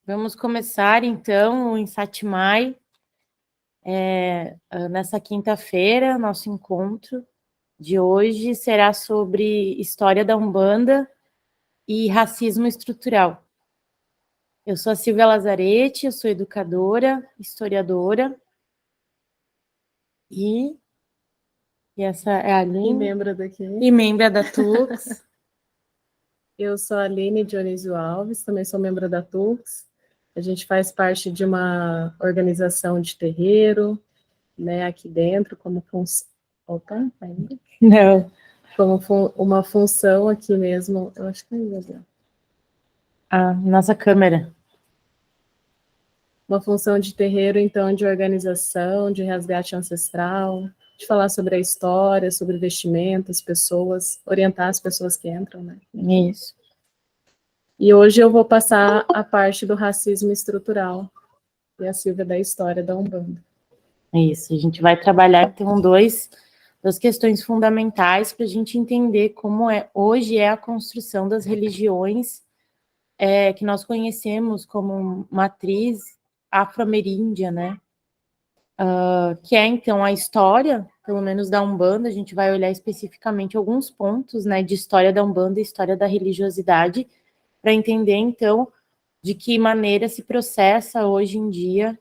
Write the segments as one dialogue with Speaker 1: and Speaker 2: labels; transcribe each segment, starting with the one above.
Speaker 1: Vamos começar, então, o Insatimai, nessa quinta-feira. Nosso encontro de hoje será sobre história da Umbanda e racismo estrutural. Eu sou a Silvia Lazarete, eu sou educadora, historiadora, e essa é a Aline.
Speaker 2: E membro daqui.
Speaker 1: E membro da Tux.
Speaker 2: Eu sou a Aline Dionísio Alves, também sou membro da Tux. A gente faz parte de uma organização de terreiro, né, aqui dentro, como função. Opa, ainda?
Speaker 1: Não.
Speaker 2: Como uma função aqui mesmo, eu acho que ainda deu.
Speaker 1: A nossa câmera.
Speaker 2: Uma função de terreiro, então, de organização, de resgate ancestral, de falar sobre a história, sobre vestimentas, pessoas, orientar as pessoas que entram, né?
Speaker 1: Isso.
Speaker 2: E hoje eu vou passar a parte do racismo estrutural, e a Silvia da história da Umbanda.
Speaker 1: Isso, a gente vai trabalhar, então, duas questões fundamentais para a gente entender como hoje é a construção das religiões que nós conhecemos como matriz afro-ameríndia, né? Que é, então, a história, pelo menos da Umbanda. A gente vai olhar especificamente alguns pontos, né, de história da Umbanda e história da religiosidade, para entender, então, de que maneira se processa hoje em dia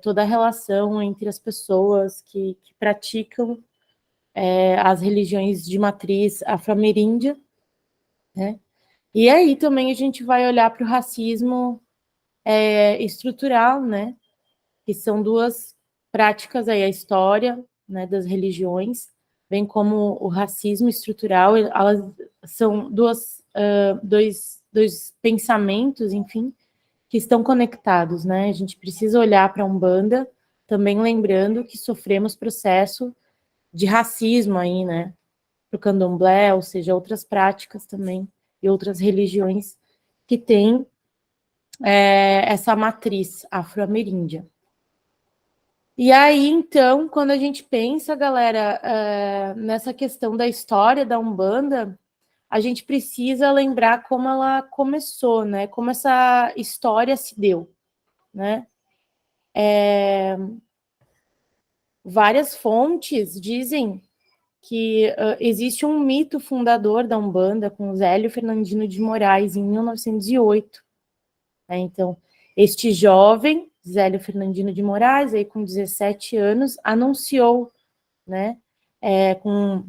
Speaker 1: toda a relação entre as pessoas que praticam as religiões de matriz afro-ameríndia, né? E aí também a gente vai olhar para o racismo estrutural, né? Que são duas práticas aí, a história, né, das religiões, bem como o racismo estrutural. Elas são dois pensamentos, enfim, que estão conectados, né? A gente precisa olhar para a Umbanda, também lembrando que sofremos processo de racismo aí, né? Para o Candomblé, ou seja, outras práticas também, e outras religiões que têm essa matriz afro-ameríndia. E aí, então, quando a gente pensa, galera, nessa questão da história da Umbanda, a gente precisa lembrar como ela começou, né? Como essa história se deu, né? Várias fontes dizem que existe um mito fundador da Umbanda com Zélio Fernandino de Moraes, em 1908. Né? Então, este jovem, Zélio Fernandino de Moraes, aí com 17 anos, anunciou, né, com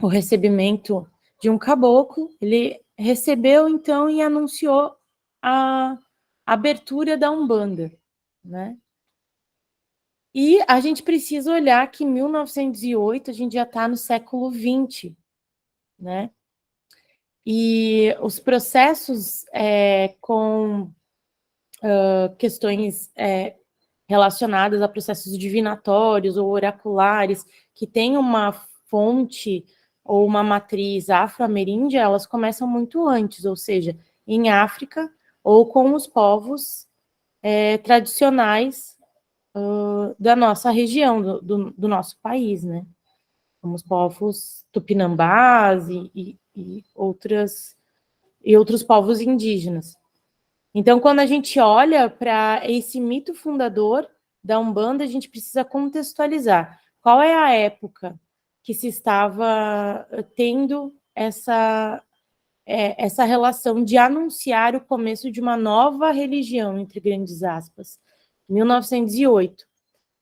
Speaker 1: o recebimento de um caboclo, ele recebeu, então, e anunciou a abertura da Umbanda, né? E a gente precisa olhar que em 1908 a gente já está no século XX, né? E os processos com questões relacionadas a processos divinatórios ou oraculares, que têm uma fonte ou uma matriz afro-ameríndia, elas começam muito antes, ou seja, em África ou com os povos tradicionais da nossa região, do nosso país, né? Como os povos tupinambás e outros povos indígenas. Então, quando a gente olha para esse mito fundador da Umbanda, a gente precisa contextualizar qual é a época que se estava tendo essa relação de anunciar o começo de uma nova religião, entre grandes aspas. 1908.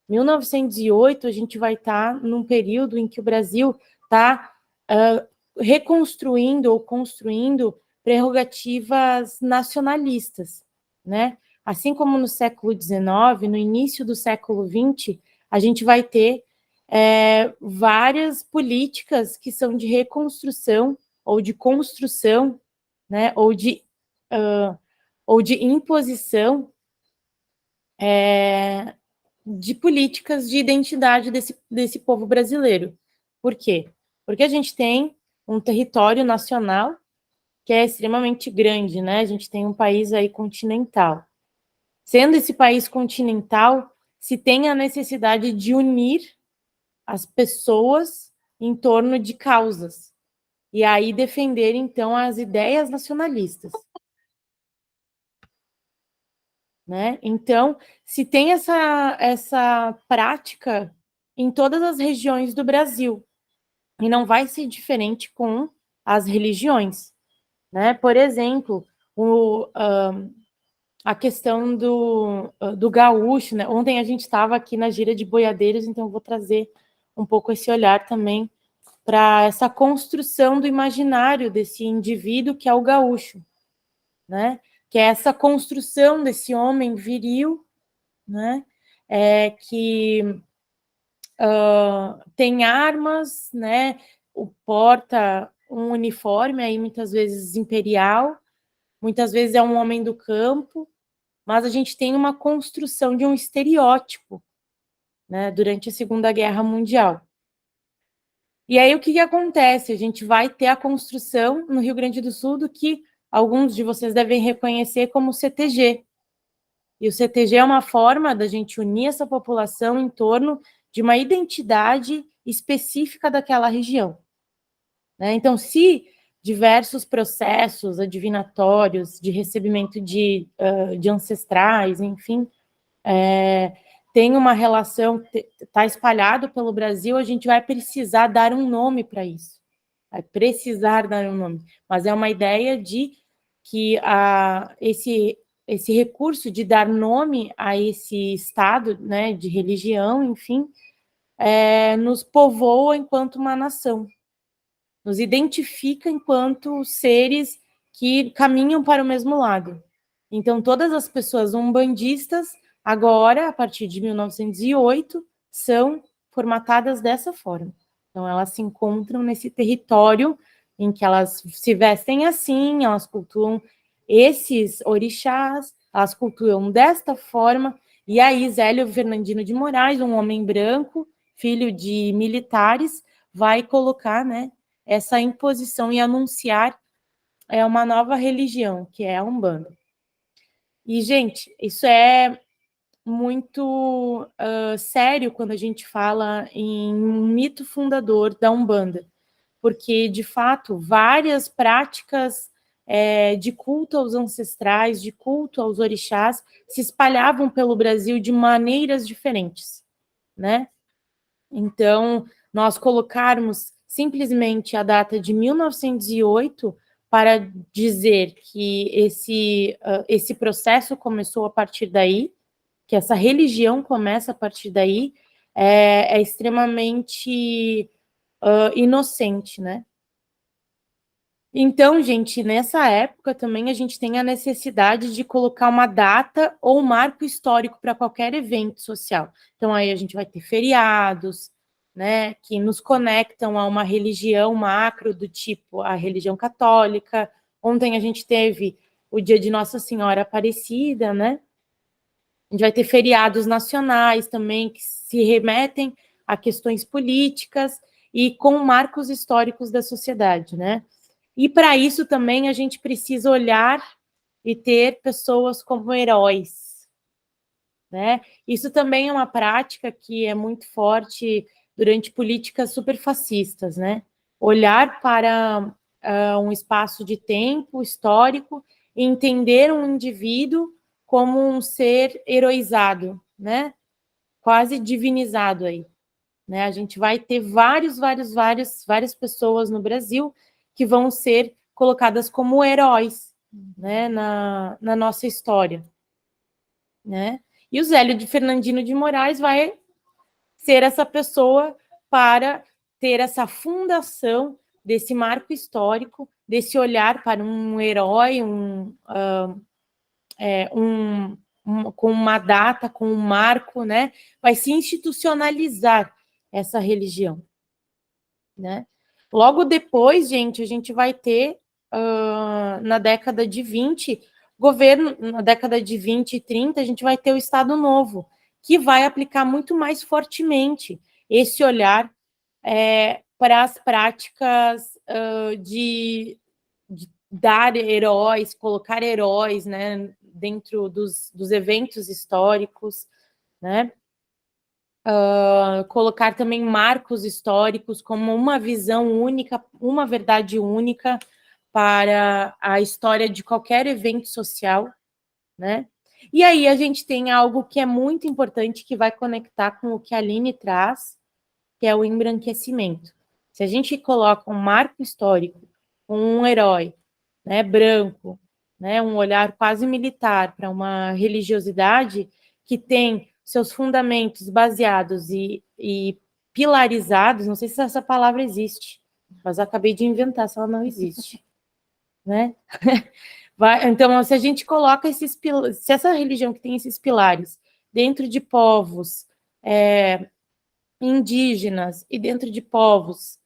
Speaker 1: 1908, a gente vai estar num período em que o Brasil está reconstruindo ou construindo prerrogativas nacionalistas, né? Assim como no século XIX, no início do século XX, a gente vai ter várias políticas que são de reconstrução ou de construção, né? Ou de imposição de políticas de identidade desse povo brasileiro. Por quê? Porque a gente tem um território nacional que é extremamente grande, né? A gente tem um país aí continental. Sendo esse país continental, se tem a necessidade de unir as pessoas em torno de causas. E aí defender, então, as ideias nacionalistas. né? Então, se tem essa prática em todas as regiões do Brasil, e não vai ser diferente com as religiões, né? Por exemplo, a questão do gaúcho, né? Ontem a gente estava aqui na gira de boiadeiros, então eu vou trazer um pouco esse olhar também para essa construção do imaginário desse indivíduo que é o gaúcho, né? Que é essa construção desse homem viril, né? Que tem armas, né? Porta um uniforme aí muitas vezes imperial, muitas vezes é um homem do campo, mas a gente tem uma construção de um estereótipo, né? Durante a Segunda Guerra Mundial. E aí o que acontece? A gente vai ter a construção no Rio Grande do Sul do que alguns de vocês devem reconhecer como CTG. E o CTG é uma forma da gente unir essa população em torno de uma identidade específica daquela região, né? Então, se diversos processos adivinatórios de recebimento de ancestrais, enfim, tem uma relação, está espalhado pelo Brasil, a gente vai precisar dar um nome para isso. Vai precisar dar um nome. Mas é uma ideia de que esse recurso de dar nome a esse estado, né, de religião, enfim, nos povoa enquanto uma nação. Nos identifica enquanto seres que caminham para o mesmo lado. Então, todas as pessoas umbandistas, agora, a partir de 1908, são formatadas dessa forma. Então, elas se encontram nesse território em que elas se vestem assim, elas cultuam esses orixás, elas cultuam desta forma, e aí Zélio Fernandino de Moraes, um homem branco, filho de militares, vai colocar, né, essa imposição e anunciar uma nova religião, que é a Umbanda. E, gente, isso é muito sério quando a gente fala em um mito fundador da Umbanda, porque, de fato, várias práticas de culto aos ancestrais, de culto aos orixás, se espalhavam pelo Brasil de maneiras diferentes, né? Então, nós colocarmos simplesmente a data de 1908 para dizer que esse processo começou a partir daí, que essa religião começa a partir daí, é extremamente inocente, né? Então, gente, nessa época também a gente tem a necessidade de colocar uma data ou um marco histórico para qualquer evento social. Então, aí a gente vai ter feriados, né, que nos conectam a uma religião macro do tipo a religião católica. Ontem a gente teve o dia de Nossa Senhora Aparecida, né? A gente vai ter feriados nacionais também que se remetem a questões políticas e com marcos históricos da sociedade, né? E para isso também a gente precisa olhar e ter pessoas como heróis, né? Isso também é uma prática que é muito forte durante políticas superfascistas, né? Olhar para um espaço de tempo histórico e entender um indivíduo como um ser heroizado, né? Quase divinizado aí, né? A gente vai ter várias pessoas no Brasil que vão ser colocadas como heróis, né, na nossa história, né? E o Zélio de Fernandino de Moraes vai ser essa pessoa para ter essa fundação desse marco histórico, desse olhar para um herói, com uma data, com um marco, né? Vai se institucionalizar essa religião, né? Logo depois, gente, a gente vai ter, na década de 20, na década de 20 e 30, a gente vai ter o Estado Novo, que vai aplicar muito mais fortemente esse olhar para as práticas de dar heróis, colocar heróis, né, dentro dos eventos históricos, né? Colocar também marcos históricos como uma visão única, uma verdade única para a história de qualquer evento social, né? E aí a gente tem algo que é muito importante, que vai conectar com o que a Aline traz, que é o embranquecimento. Se a gente coloca um marco histórico, um herói, né, branco, né, um olhar quase militar para uma religiosidade que tem seus fundamentos baseados e pilarizados, não sei se essa palavra existe, mas acabei de inventar, se ela não existe, né? Então, se a gente coloca se essa religião que tem esses pilares dentro de povos indígenas e dentro de povos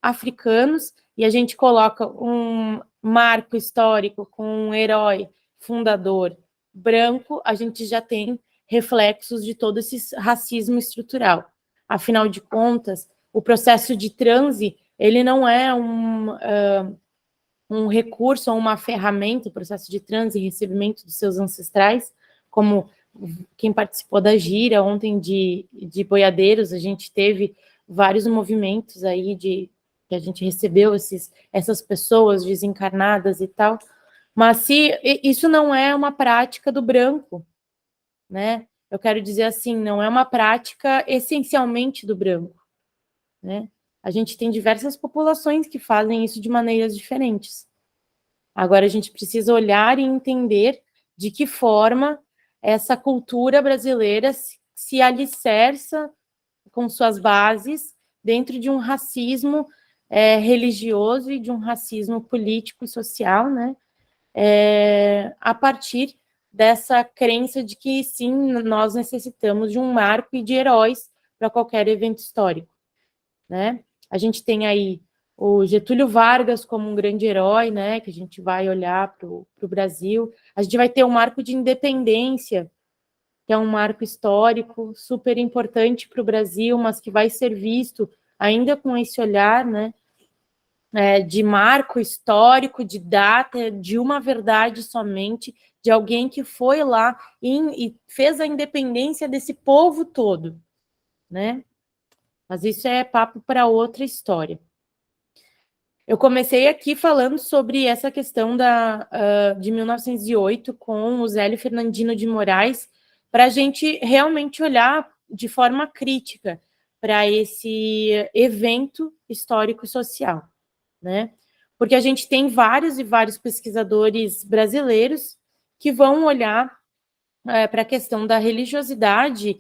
Speaker 1: africanos, e a gente coloca um marco histórico com um herói fundador branco, a gente já tem reflexos de todo esse racismo estrutural. Afinal de contas, o processo de transe, ele não é um recurso ou uma ferramenta, o processo de transe e recebimento dos seus ancestrais, como quem participou da gira ontem de boiadeiros, a gente teve vários movimentos aí que a gente recebeu essas pessoas desencarnadas e tal, mas se isso não é uma prática do branco, né? Eu quero dizer assim, não é uma prática essencialmente do branco, né? A gente tem diversas populações que fazem isso de maneiras diferentes. Agora a gente precisa olhar e entender de que forma essa cultura brasileira se alicerça com suas bases dentro de um racismo religioso e de um racismo político e social, né? A partir dessa crença de que, sim, nós necessitamos de um marco e de heróis para qualquer evento histórico, né? A gente tem aí o Getúlio Vargas como um grande herói, né, que a gente vai olhar para o Brasil. A gente vai ter o marco de independência, que é um marco histórico super importante para o Brasil, mas que vai ser visto ainda com esse olhar, né, de marco histórico, de data, de uma verdade somente, de alguém que foi lá e fez a independência desse povo todo, né? Mas isso é papo para outra história. Eu comecei aqui falando sobre essa questão de 1908 com o Zélio Fernandino de Moraes, para a gente realmente olhar de forma crítica para esse evento histórico e social, né? Porque a gente tem vários e vários pesquisadores brasileiros que vão olhar para a questão da religiosidade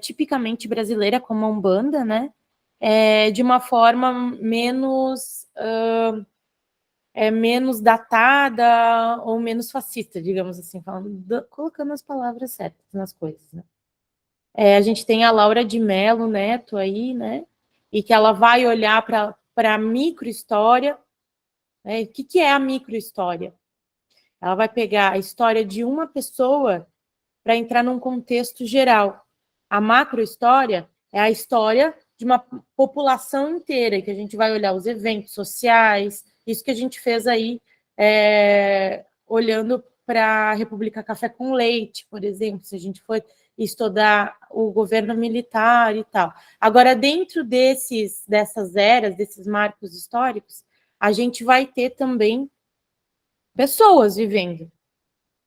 Speaker 1: tipicamente brasileira, como a Umbanda, né? De uma forma menos datada ou menos fascista, digamos assim, colocando as palavras certas nas coisas, né? A gente tem a Laura de Mello Neto aí, né? E que ela vai olhar para a microhistória. Né? O que é a microhistória? Ela vai pegar a história de uma pessoa para entrar num contexto geral. A macrohistória é a história de uma população inteira, que a gente vai olhar os eventos sociais, isso que a gente fez aí, olhando para a República Café com Leite, por exemplo, se a gente for estudar o governo militar e tal. Agora, dentro dessas eras, desses marcos históricos, a gente vai ter também pessoas vivendo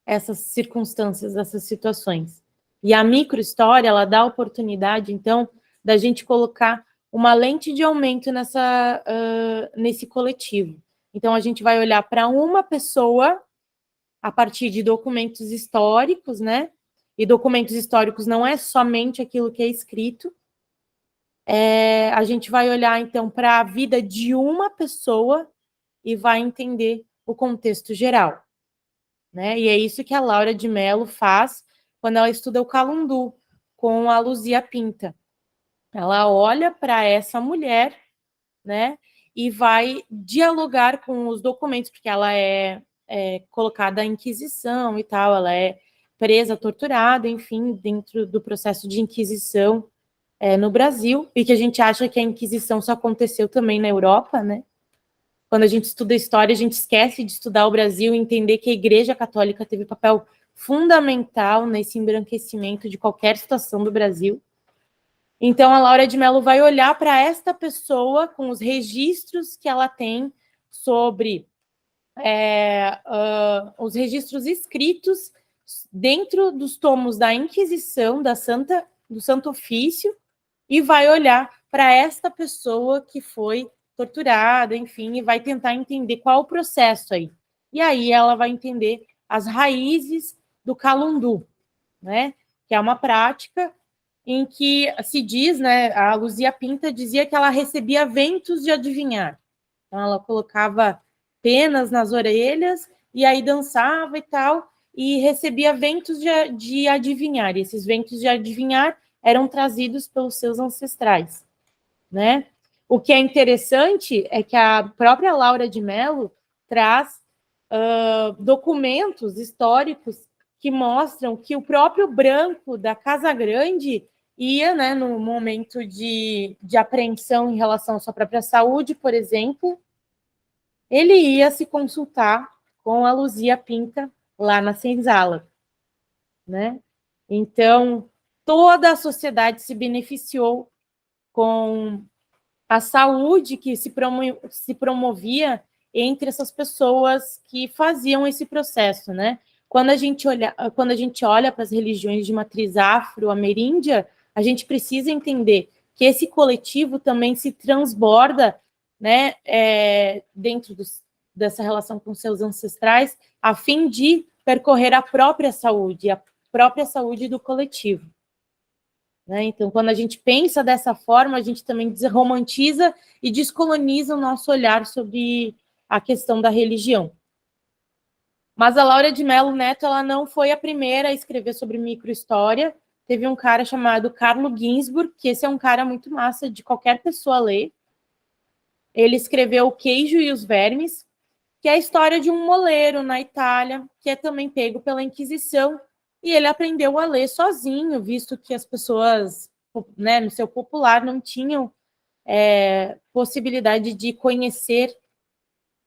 Speaker 1: essas circunstâncias, essas situações. E a microhistória, ela dá a oportunidade, então, da gente colocar uma lente de aumento nesse coletivo. Então, a gente vai olhar para uma pessoa a partir de documentos históricos, né? E documentos históricos não é somente aquilo que é escrito. A gente vai olhar, então, para a vida de uma pessoa e vai entender o contexto geral. Né? E é isso que a Laura de Mello faz quando ela estuda o Calundu com a Luzia Pinta. Ela olha para essa mulher, né, e vai dialogar com os documentos, porque ela é colocada à Inquisição e tal, ela é presa, torturada, enfim, dentro do processo de Inquisição no Brasil, e que a gente acha que a Inquisição só aconteceu também na Europa, né? Quando a gente estuda história, a gente esquece de estudar o Brasil e entender que a Igreja Católica teve papel fundamental nesse embranquecimento de qualquer situação do Brasil. Então, a Laura de Mello vai olhar para esta pessoa com os registros que ela tem sobre os registros escritos dentro dos tomos da Inquisição, do Santo Ofício, e vai olhar para esta pessoa que foi torturada, enfim, e vai tentar entender qual o processo aí. E aí ela vai entender as raízes do calundu, né? Que é uma prática em que se diz, né? A Luzia Pinta dizia que ela recebia ventos de adivinhar. Então ela colocava penas nas orelhas e aí dançava e tal, e recebia ventos de adivinhar. E esses ventos de adivinhar eram trazidos pelos seus ancestrais, né? O que é interessante é que a própria Laura de Mello traz documentos históricos que mostram que o próprio branco da Casa Grande ia, né, no momento de apreensão em relação à sua própria saúde, por exemplo, ele ia se consultar com a Luzia Pinta lá na senzala, né? Então, toda a sociedade se beneficiou com a saúde que se promovia entre essas pessoas que faziam esse processo, né? Quando a gente olha para as religiões de matriz afro-ameríndia, a gente precisa entender que esse coletivo também se transborda, né, dentro dessa relação com seus ancestrais, a fim de percorrer a própria saúde do coletivo. Né? Então, quando a gente pensa dessa forma, a gente também desromantiza e descoloniza o nosso olhar sobre a questão da religião. Mas a Laura de Mello Neto, ela não foi a primeira a escrever sobre microhistória. Teve um cara chamado Carlo Ginzburg, que esse é um cara muito massa de qualquer pessoa ler. Ele escreveu O Queijo e os Vermes, que é a história de um moleiro na Itália, que é também pego pela Inquisição, e ele aprendeu a ler sozinho, visto que as pessoas, né, no seu popular não tinham possibilidade de conhecer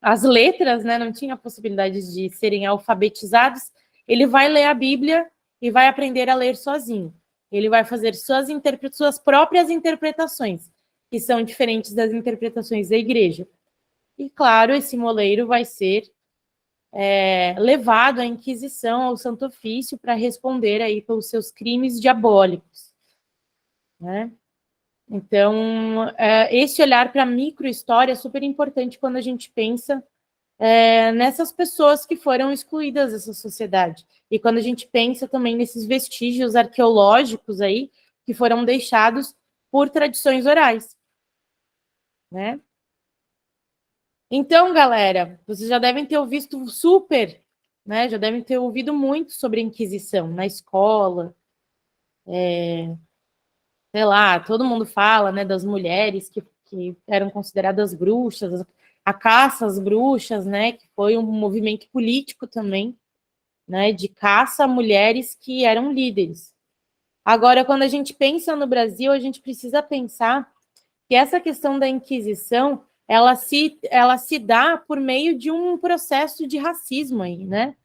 Speaker 1: as letras, né, não tinha possibilidade de serem alfabetizados. Ele vai ler a Bíblia e vai aprender a ler sozinho. Ele vai fazer suas próprias interpretações, que são diferentes das interpretações da igreja. E, claro, esse moleiro vai ser levado à Inquisição, ao Santo Ofício, para responder aí pelos seus crimes diabólicos, né? Então, esse olhar para a microhistória é super importante quando a gente pensa nessas pessoas que foram excluídas dessa sociedade. E quando a gente pensa também nesses vestígios arqueológicos aí, que foram deixados por tradições orais, né? Então, galera, vocês já devem ter ouvido né? Já devem ter ouvido muito sobre a Inquisição na escola. Sei lá, todo mundo fala, né, das mulheres que eram consideradas bruxas, a caça às bruxas, né, que foi um movimento político também, né, de caça a mulheres que eram líderes. Agora, quando a gente pensa no Brasil, a gente precisa pensar que essa questão da Inquisição, ela se dá por meio de um processo de racismo aí, né?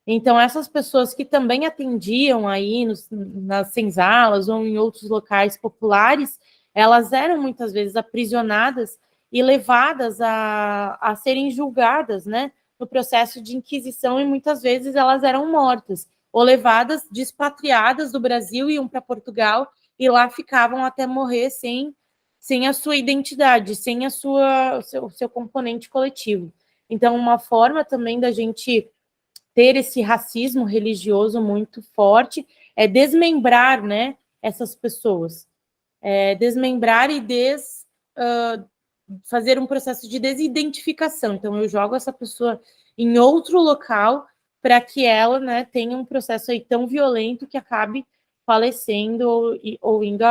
Speaker 1: Então, essas pessoas que também atendiam aí nas senzalas ou em outros locais populares, elas eram muitas vezes aprisionadas e levadas a serem julgadas, né? No processo de Inquisição, e muitas vezes elas eram mortas, ou levadas, despatriadas do Brasil, iam para Portugal, e lá ficavam até morrer sem a sua identidade, sem o seu componente coletivo. Então, uma forma também da gente ter esse racismo religioso muito forte é desmembrar, né, essas pessoas. Desmembrar e fazer um processo de desidentificação. Então, eu jogo essa pessoa em outro local para que ela, né, tenha um processo aí tão violento que acabe falecendo ou indo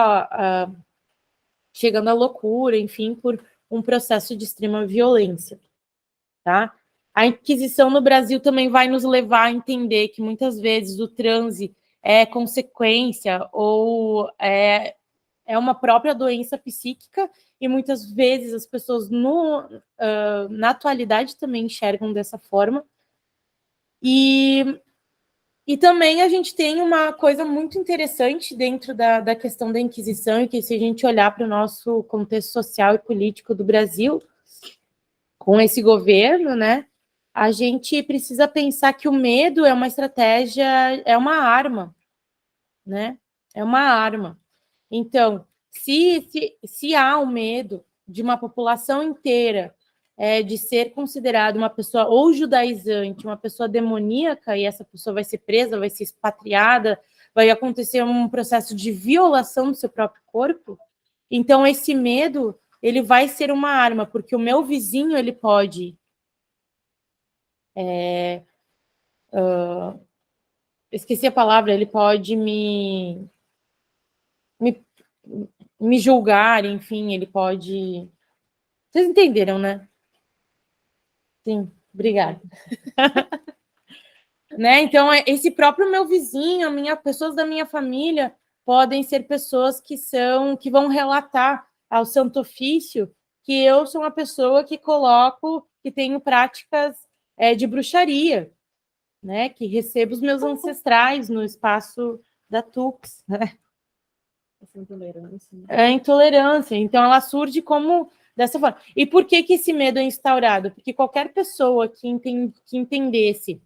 Speaker 1: chegando à loucura, enfim, por um processo de extrema violência, tá? A Inquisição no Brasil também vai nos levar a entender que muitas vezes o transe é consequência ou é uma própria doença psíquica, e muitas vezes as pessoas na atualidade também enxergam dessa forma. E também a gente tem uma coisa muito interessante dentro da questão da Inquisição, e que se a gente olhar para o nosso contexto social e político do Brasil, com esse governo, né, a gente precisa pensar que o medo é uma estratégia, é uma arma, né? É uma arma. Então, se há o medo de uma população inteira de ser considerada uma pessoa ou judaizante, uma pessoa demoníaca, e essa pessoa vai ser presa, vai ser expatriada, vai acontecer um processo de violação do seu próprio corpo, então esse medo, ele vai ser uma arma, porque o meu vizinho, ele pode esqueci a palavra, ele pode me, me julgar, enfim, ele pode... Vocês entenderam, né? Sim, obrigada. Né? Então, esse próprio meu vizinho, pessoas da minha família, podem ser pessoas que vão relatar ao Santo Ofício que eu sou uma pessoa que tenho práticas de bruxaria, né? Que recebo os meus ancestrais no espaço da Tux, né?
Speaker 2: Essa intolerância. Né?
Speaker 1: É intolerância. Então, ela surge como dessa forma. E por que esse medo é instaurado? Porque qualquer pessoa que entendesse,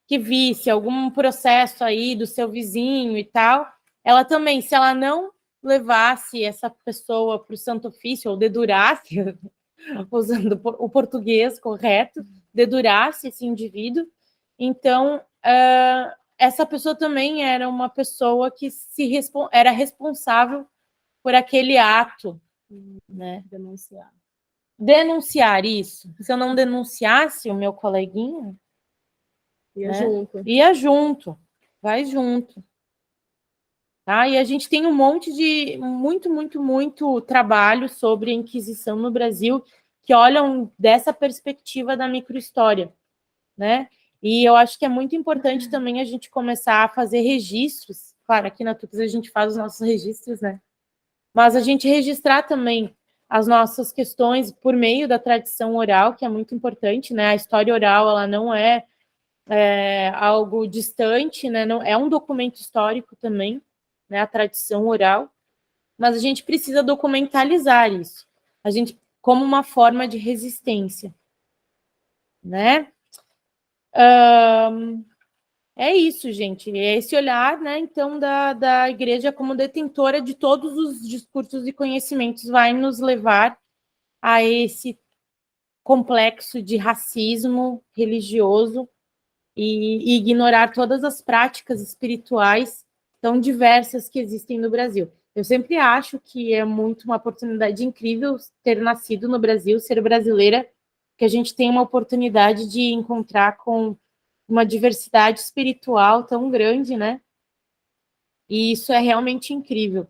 Speaker 1: que visse algum processo aí do seu vizinho e tal, ela também, se ela não levasse essa pessoa para o Santo Ofício, ou dedurasse, usando o português correto, dedurasse esse indivíduo, então essa pessoa também era uma pessoa que era responsável por aquele ato, né? Denunciar isso. Se eu não denunciasse o meu coleguinha,
Speaker 2: ia junto.
Speaker 1: Ia junto, vai junto. Tá? E a gente tem um monte de muito trabalho sobre a Inquisição no Brasil que olham dessa perspectiva da microhistória, né? E eu acho que é muito importante também a gente começar a fazer registros. Claro, aqui na Tux a gente faz os nossos registros, né? Mas a gente registrar também as nossas questões por meio da tradição oral, que é muito importante, né? A história oral, ela não é algo distante, né? Não, é um documento histórico também, né? A tradição oral, mas a gente precisa documentalizar isso, a gente como uma forma de resistência, né? É isso, gente. É esse olhar, né? Então, da igreja como detentora de todos os discursos e conhecimentos vai nos levar a esse complexo de racismo religioso e ignorar todas as práticas espirituais tão diversas que existem no Brasil. Eu sempre acho que é muito uma oportunidade incrível ter nascido no Brasil, ser brasileira, que a gente tem uma oportunidade de encontrar com uma diversidade espiritual tão grande, né? E isso é realmente incrível,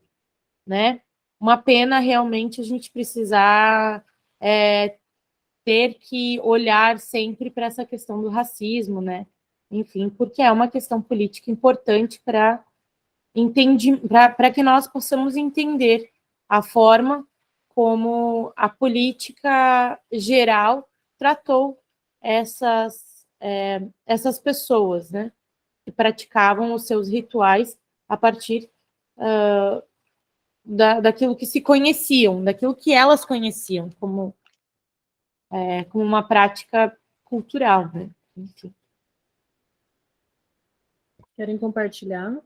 Speaker 1: né? Uma pena realmente a gente precisar ter que olhar sempre para essa questão do racismo, né? Enfim, porque é uma questão política importante para que nós possamos entender a forma como a política geral tratou essas pessoas, né? Que praticavam os seus rituais a partir daquilo que se conheciam, daquilo que elas conheciam como uma prática cultural, né? Enfim.
Speaker 2: Querem compartilhar?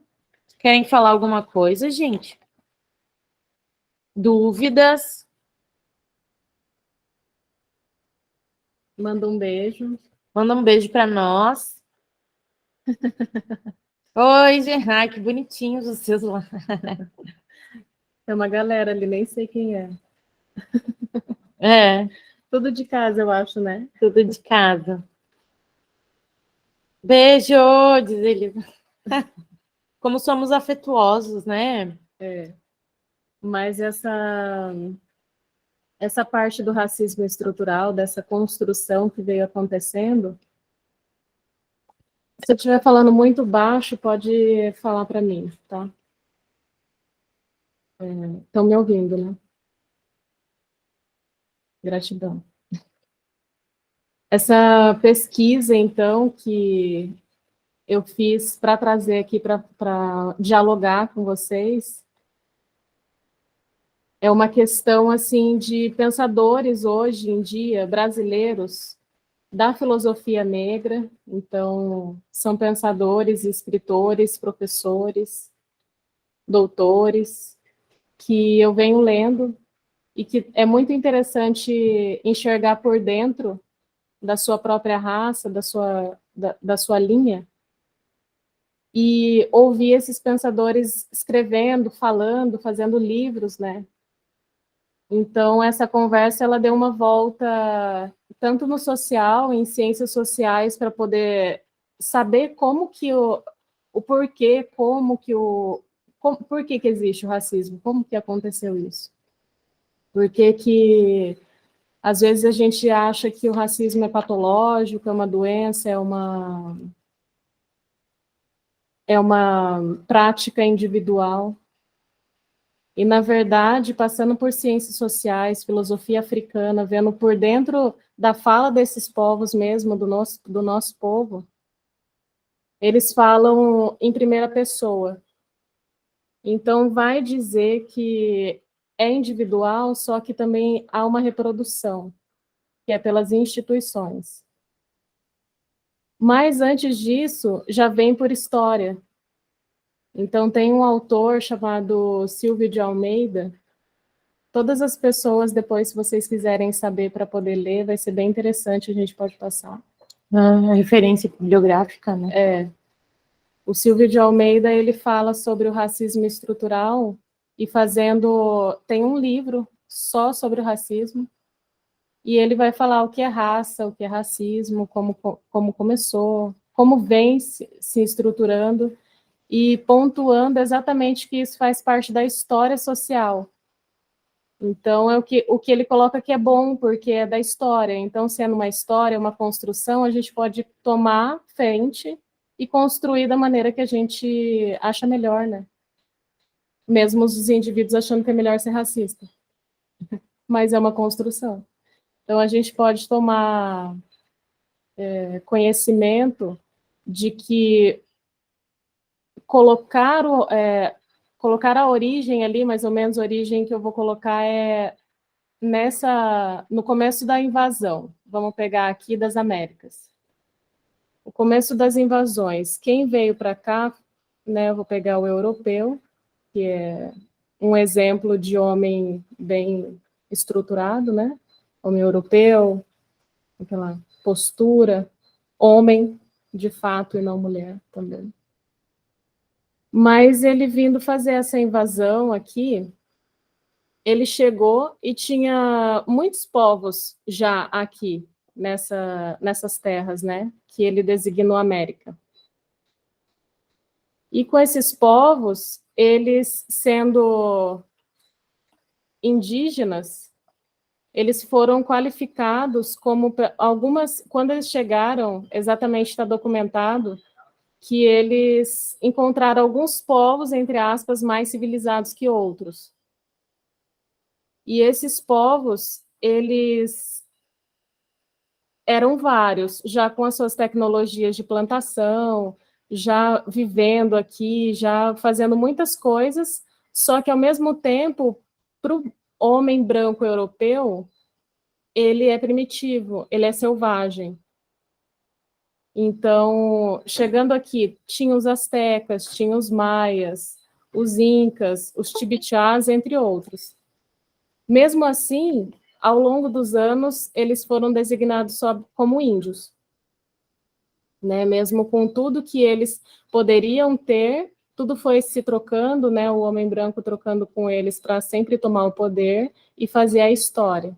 Speaker 1: Querem falar alguma coisa, gente? Dúvidas?
Speaker 2: Manda um beijo.
Speaker 1: Manda um beijo para nós. Oi, gente. Ai, que bonitinhos os seus lá.
Speaker 2: Tem uma galera ali, nem sei quem é.
Speaker 1: É.
Speaker 2: Tudo de casa, eu acho, né?
Speaker 1: Tudo de casa. Beijo, diz ele. Como somos afetuosos, né?
Speaker 2: Mas essa parte do racismo estrutural, dessa construção que veio acontecendo, se eu estiver falando muito baixo, pode falar para mim, tá? Estão me ouvindo, né? Gratidão. Essa pesquisa, então, que eu fiz para trazer aqui para dialogar com vocês, é uma questão assim de pensadores hoje em dia brasileiros da filosofia negra. Então, são pensadores, escritores, professores, doutores, que eu venho lendo e que é muito interessante enxergar por dentro da sua própria raça, da sua linha, e ouvir esses pensadores escrevendo, falando, fazendo livros, né? Então, essa conversa, ela deu uma volta tanto no social, em ciências sociais, para poder saber como que o porquê, por que que existe o racismo, como que aconteceu isso. Por que que, às vezes, a gente acha que o racismo é patológico, é uma doença, é uma prática individual. E, na verdade, passando por ciências sociais, filosofia africana, vendo por dentro da fala desses povos mesmo, do nosso povo, eles falam em primeira pessoa. Então, vai dizer que é individual, só que também há uma reprodução, que é pelas instituições. Mas, antes disso, já vem por história. Então, tem um autor chamado Silvio de Almeida. Todas as pessoas, depois, se vocês quiserem saber para poder ler, vai ser bem interessante, a gente pode passar.
Speaker 1: A referência bibliográfica, né?
Speaker 2: É. O Silvio de Almeida, ele fala sobre o racismo estrutural e tem um livro só sobre o racismo, e ele vai falar o que é raça, o que é racismo, como começou, como vem se estruturando, e pontuando exatamente que isso faz parte da história social. Então, o que ele coloca que é bom, porque é da história. Então, sendo uma história, uma construção, a gente pode tomar frente e construir da maneira que a gente acha melhor, né? Mesmo os indivíduos achando que é melhor ser racista. Mas é uma construção. Então, a gente pode tomar conhecimento de que colocar a origem ali, mais ou menos a origem que eu vou colocar é no começo da invasão. Vamos pegar aqui das Américas. O começo das invasões. Quem veio para cá, né, eu vou pegar o europeu, que é um exemplo de homem bem estruturado, né? Homem europeu, aquela postura, homem, de fato, e não mulher também. Mas ele vindo fazer essa invasão aqui, ele chegou e tinha muitos povos já aqui, nessas terras, né, que ele designou América. E com esses povos, eles sendo indígenas, eles foram qualificados como quando eles chegaram, exatamente está documentado, que eles encontraram alguns povos, entre aspas, mais civilizados que outros. E esses povos, eles eram vários, já com as suas tecnologias de plantação, já vivendo aqui, já fazendo muitas coisas, só que, ao mesmo tempo, para o homem branco europeu, ele é primitivo, ele é selvagem. Então, chegando aqui, tinha os astecas, tinha os maias, os incas, os tibitiás, entre outros. Mesmo assim, ao longo dos anos, eles foram designados só como índios. Né? Mesmo com tudo que eles poderiam ter, tudo foi se trocando, né? O homem branco trocando com eles para sempre tomar o poder e fazer a história.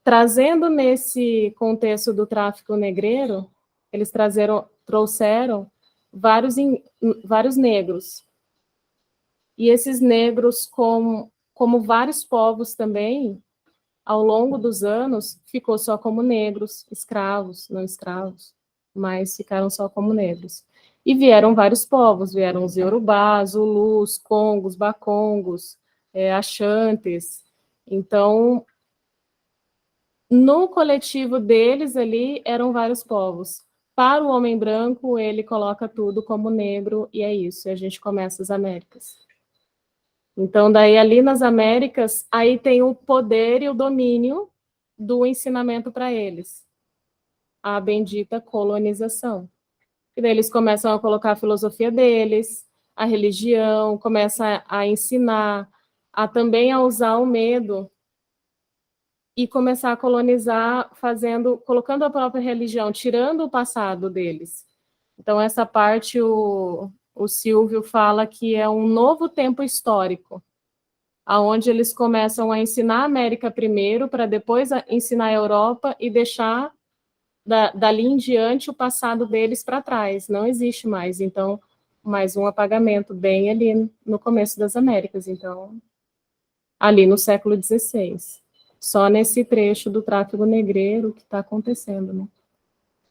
Speaker 2: Trazendo nesse contexto do tráfico negreiro, eles trouxeram vários negros. E esses negros, como vários povos também, ao longo dos anos, ficou só como negros, escravos, não escravos, mas ficaram só como negros. E vieram vários povos, vieram os Yorubás, Zulus, Congos, Bakongos, Axantes. Então, no coletivo deles ali, eram vários povos. Para o homem branco, ele coloca tudo como negro, e é isso, e a gente começa as Américas. Então, daí ali nas Américas, aí tem o poder e o domínio do ensinamento para eles, a bendita colonização. E daí eles começam a colocar a filosofia deles, a religião, começa a ensinar, a também a usar o medo e começar a colonizar, colocando a própria religião, tirando o passado deles. Então, essa parte, o Silvio fala que é um novo tempo histórico, aonde eles começam a ensinar a América primeiro, para depois ensinar a Europa e deixar dali em diante o passado deles para trás. Não existe mais. Então, mais um apagamento bem ali no começo das Américas. Então, ali no século XVI. Só nesse trecho do tráfego negreiro que está acontecendo, né?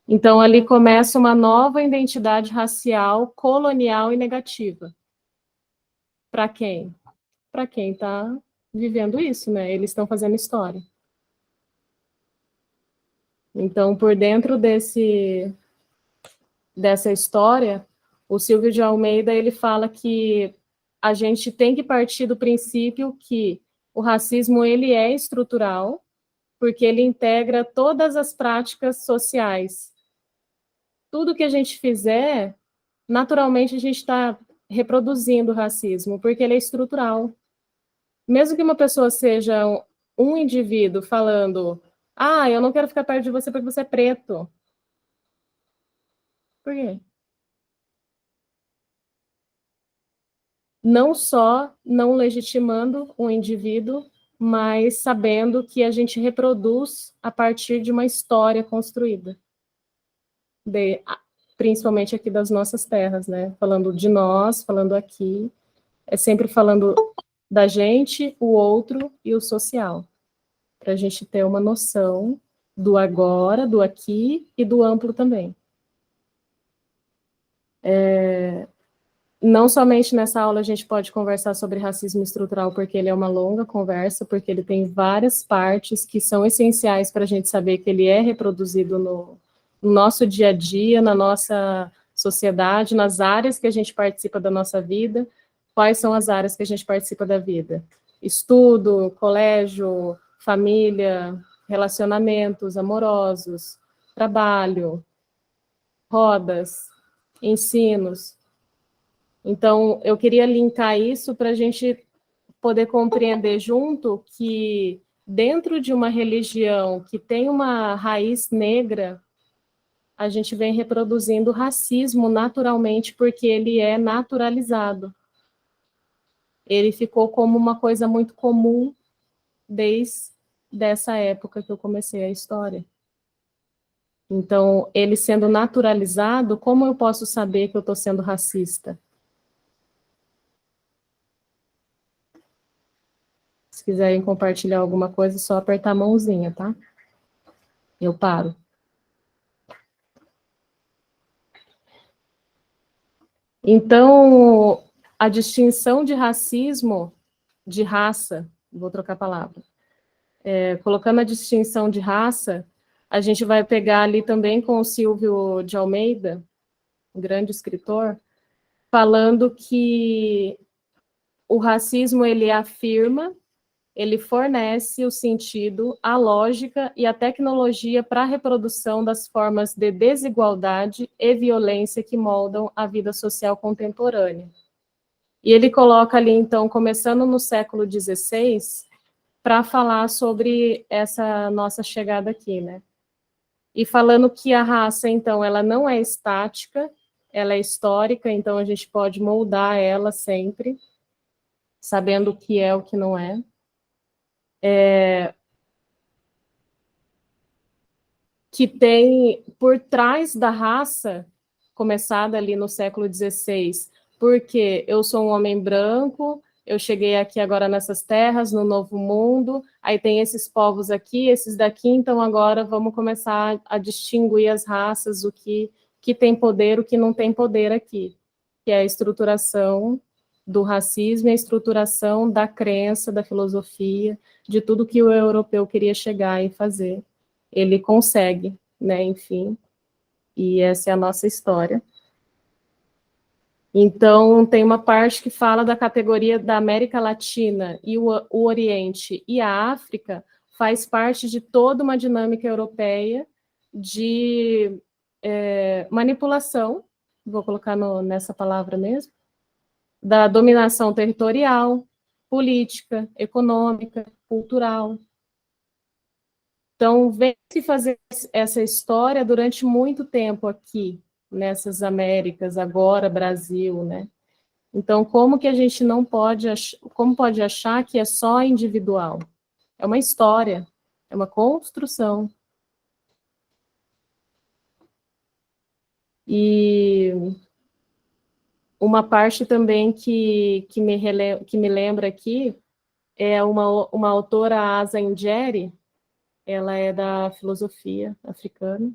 Speaker 2: Então, ali começa uma nova identidade racial, colonial e negativa. Para quem? Para quem está vivendo isso, né? Eles estão fazendo história. Então, por dentro dessa história, o Silvio de Almeida, ele fala que a gente tem que partir do princípio que o racismo, ele é estrutural, porque ele integra todas as práticas sociais. Tudo que a gente fizer, naturalmente a gente está reproduzindo o racismo, porque ele é estrutural. Mesmo que uma pessoa seja um indivíduo falando, eu não quero ficar perto de você porque você é preto. Por quê? Não só não legitimando o indivíduo, mas sabendo que a gente reproduz a partir de uma história construída. Principalmente aqui das nossas terras, né? Falando de nós, falando aqui, é sempre falando da gente, o outro e o social, para a gente ter uma noção do agora, do aqui e do amplo também. Não somente nessa aula a gente pode conversar sobre racismo estrutural, porque ele é uma longa conversa, porque ele tem várias partes que são essenciais para a gente saber que ele é reproduzido no nosso dia a dia, na nossa sociedade, nas áreas que a gente participa da nossa vida. Quais são as áreas que a gente participa da vida? Estudo, colégio, família, relacionamentos amorosos, trabalho, rodas, ensinos. Então, eu queria linkar isso para a gente poder compreender junto que dentro de uma religião que tem uma raiz negra, a gente vem reproduzindo racismo naturalmente, porque ele é naturalizado. Ele ficou como uma coisa muito comum desde essa época que eu comecei a história. Então, ele sendo naturalizado, como eu posso saber que eu estou sendo racista? Se quiserem compartilhar alguma coisa, é só apertar a mãozinha, tá? Eu paro. Então, a distinção de racismo, de raça, vou trocar a palavra, colocando a distinção de raça, a gente vai pegar ali também com o Silvio de Almeida, um grande escritor, falando que o racismo, ele afirma, ele fornece o sentido, a lógica e a tecnologia para a reprodução das formas de desigualdade e violência que moldam a vida social contemporânea. E ele coloca ali, então, começando no século XVI, para falar sobre essa nossa chegada aqui, né? E falando que a raça, então, ela não é estática, ela é histórica, então a gente pode moldar ela sempre, sabendo o que é, o que não é. Que tem por trás da raça, começada ali no século XVI, porque eu sou um homem branco, eu cheguei aqui agora nessas terras, no Novo Mundo, aí tem esses povos aqui, esses daqui, então agora vamos começar a distinguir as raças, o que tem poder, o que não tem poder aqui, que é a estruturação do racismo e a estruturação da crença, da filosofia, de tudo que o europeu queria chegar e fazer. Ele consegue, né, enfim, e essa é a nossa história. Então, tem uma parte que fala da categoria da América Latina e o Oriente e a África, faz parte de toda uma dinâmica europeia de manipulação, vou colocar nessa palavra mesmo, da dominação territorial, política, econômica, cultural. Então, vem-se fazer essa história durante muito tempo aqui, nessas Américas, agora Brasil, né? Então, como que a gente não pode, como pode achar que é só individual? É uma história, é uma construção. E uma parte também que me lembra aqui é uma autora, Asa Ingeri, ela é da filosofia africana,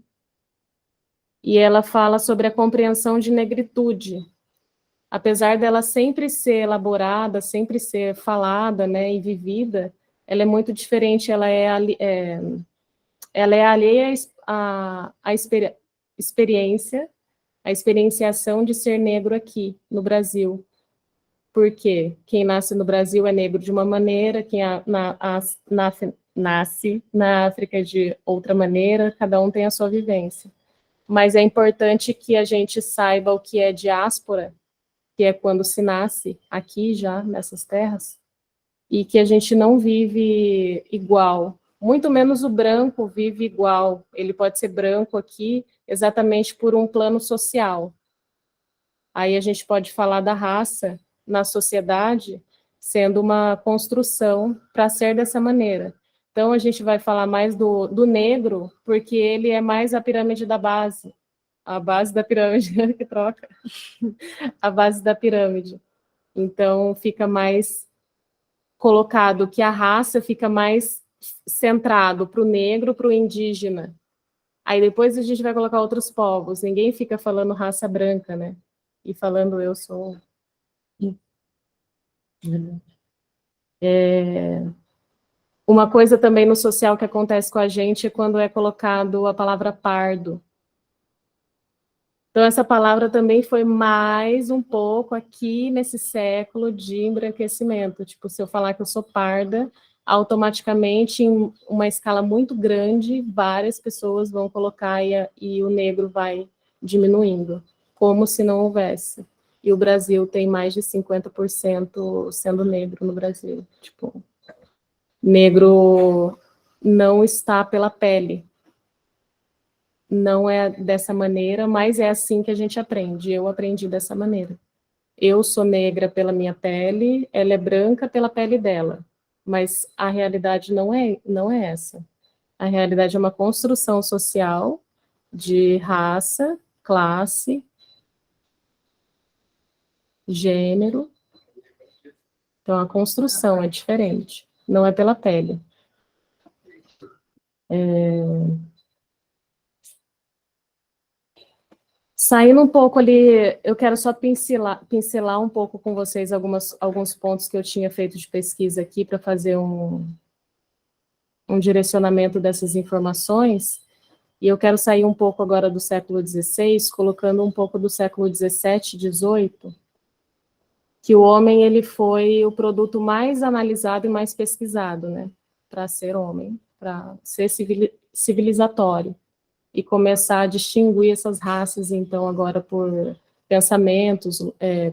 Speaker 2: e ela fala sobre a compreensão de negritude. Apesar dela sempre ser elaborada, sempre ser falada, né, e vivida, ela é muito diferente, ela é alheia à experiência, a experienciação de ser negro aqui, no Brasil. Porque quem nasce no Brasil é negro de uma maneira, quem nasce na África é de outra maneira, cada um tem a sua vivência. Mas é importante que a gente saiba o que é diáspora, que é quando se nasce aqui já, nessas terras, e que a gente não vive igual. Muito menos o branco vive igual. Ele pode ser branco aqui exatamente por um plano social. Aí a gente pode falar da raça na sociedade sendo uma construção para ser dessa maneira. Então, a gente vai falar mais do negro, porque ele é mais a pirâmide da base. A base da pirâmide, que troca. A base da pirâmide. Então, fica mais colocado que a raça fica mais centrado para o negro, para o indígena. Aí depois a gente vai colocar outros povos. Ninguém fica falando raça branca, né? E falando eu sou... Uma coisa também no social que acontece com a gente é quando é colocado a palavra pardo. Então, essa palavra também foi mais um pouco aqui nesse século de embranquecimento. Tipo, se eu falar que eu sou parda, automaticamente, em uma escala muito grande, várias pessoas vão colocar e o negro vai diminuindo, como se não houvesse. E o Brasil tem mais de 50% sendo negro no Brasil. Tipo, negro não está pela pele. Não é dessa maneira, mas é assim que a gente aprende. Eu aprendi dessa maneira. Eu sou negra pela minha pele, ela é branca pela pele dela. Mas a realidade não é essa. A realidade é uma construção social de raça, classe, gênero. Então, a construção é diferente. Não é pela pele. Saindo um pouco ali, eu quero só pincelar um pouco com vocês alguns pontos que eu tinha feito de pesquisa aqui para fazer um direcionamento dessas informações, e eu quero sair um pouco agora do século XVI, colocando um pouco do século XVII, XVIII, que o homem ele foi o produto mais analisado e mais pesquisado, né, para ser homem, para ser civilizatório. E começar a distinguir essas raças, então, agora por pensamentos,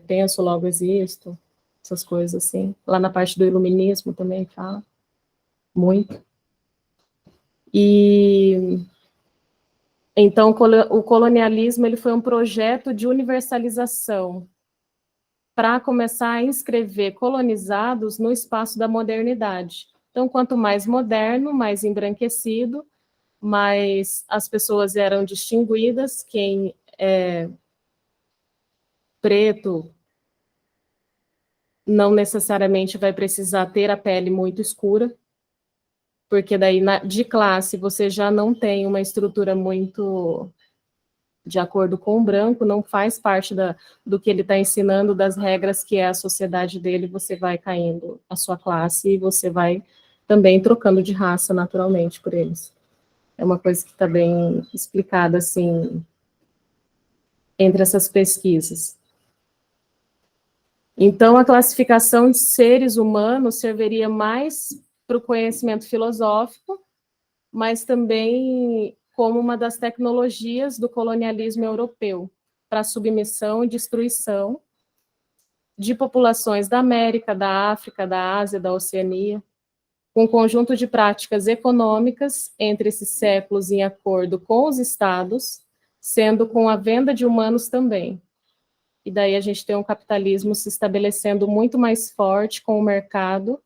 Speaker 2: penso, logo existo, essas coisas assim. Lá na parte do iluminismo também fala muito. E, então, o colonialismo ele foi um projeto de universalização para começar a inscrever colonizados no espaço da modernidade. Então, quanto mais moderno, mais embranquecido, mas as pessoas eram distinguidas, quem é preto não necessariamente vai precisar ter a pele muito escura, porque daí de classe você já não tem uma estrutura muito de acordo com o branco, não faz parte do que ele está ensinando, das regras que é a sociedade dele, você vai caindo a sua classe e você vai também trocando de raça naturalmente por eles. É uma coisa que está bem explicada, assim, entre essas pesquisas. Então, a classificação de seres humanos serviria mais para o conhecimento filosófico, mas também como uma das tecnologias do colonialismo europeu para submissão e destruição de populações da América, da África, da Ásia, da Oceania, com um conjunto de práticas econômicas entre esses séculos em acordo com os estados, sendo com a venda de humanos também. E daí a gente tem um capitalismo se estabelecendo muito mais forte com o mercado,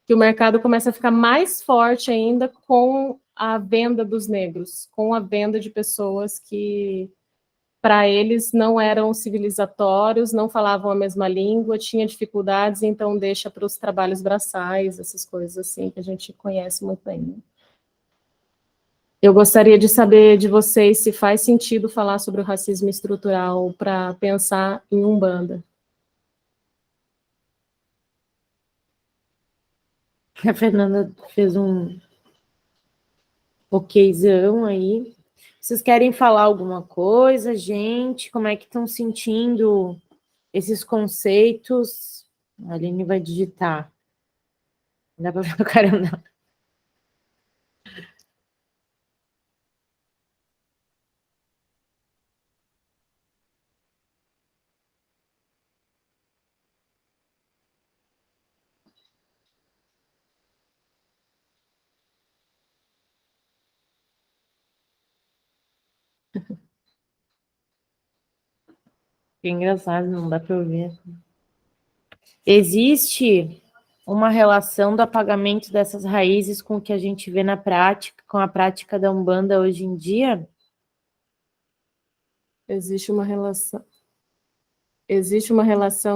Speaker 2: que o mercado começa a ficar mais forte ainda com a venda dos negros, com a venda de pessoas que, para eles, não eram civilizatórios, não falavam a mesma língua, tinha dificuldades, então deixa para os trabalhos braçais, essas coisas assim, que a gente conhece muito bem. Né? Eu gostaria de saber de vocês se faz sentido falar sobre o racismo estrutural para pensar em Umbanda.
Speaker 1: A Fernanda fez um okzão aí. Vocês querem falar alguma coisa, gente? Como é que estão sentindo esses conceitos? A Aline vai digitar. Não dá para ver o cara, não. Que engraçado, não dá para ouvir. Existe uma relação do apagamento dessas raízes com o que a gente vê na prática, com a prática da Umbanda hoje em dia?
Speaker 2: Existe uma relação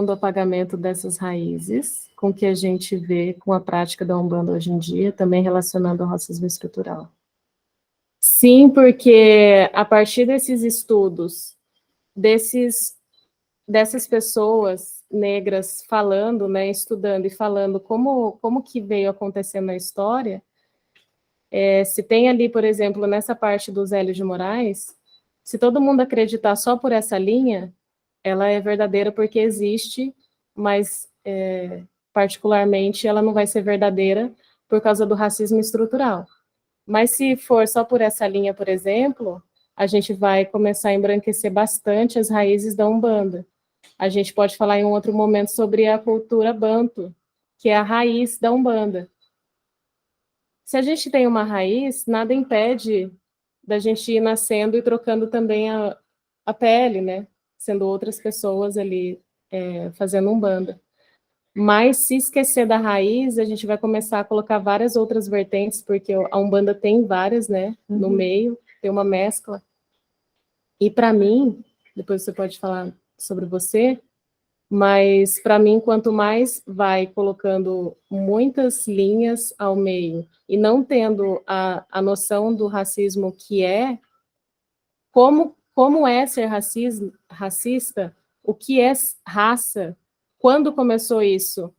Speaker 2: do apagamento dessas raízes com o que a gente vê com a prática da Umbanda hoje em dia, também relacionado ao racismo estrutural. Sim, porque a partir desses estudos, dessas pessoas negras falando, né, estudando e falando como que veio acontecendo na história, se tem ali, por exemplo, nessa parte do Zélio de Moraes, se todo mundo acreditar só por essa linha, ela é verdadeira porque existe, mas particularmente ela não vai ser verdadeira por causa do racismo estrutural. Mas se for só por essa linha, por exemplo, a gente vai começar a embranquecer bastante as raízes da Umbanda. A gente pode falar em um outro momento sobre a cultura banto, que é a raiz da Umbanda. Se a gente tem uma raiz, nada impede da gente ir nascendo e trocando também a pele, né? Sendo outras pessoas ali fazendo Umbanda. Mas se esquecer da raiz, a gente vai começar a colocar várias outras vertentes, porque a Umbanda tem várias, né? No meio, tem uma mescla. E para mim, depois você pode falar sobre você, mas para mim, quanto mais vai colocando muitas linhas ao meio e não tendo a noção do racismo que é, como é ser racista, o que é raça, quando começou isso,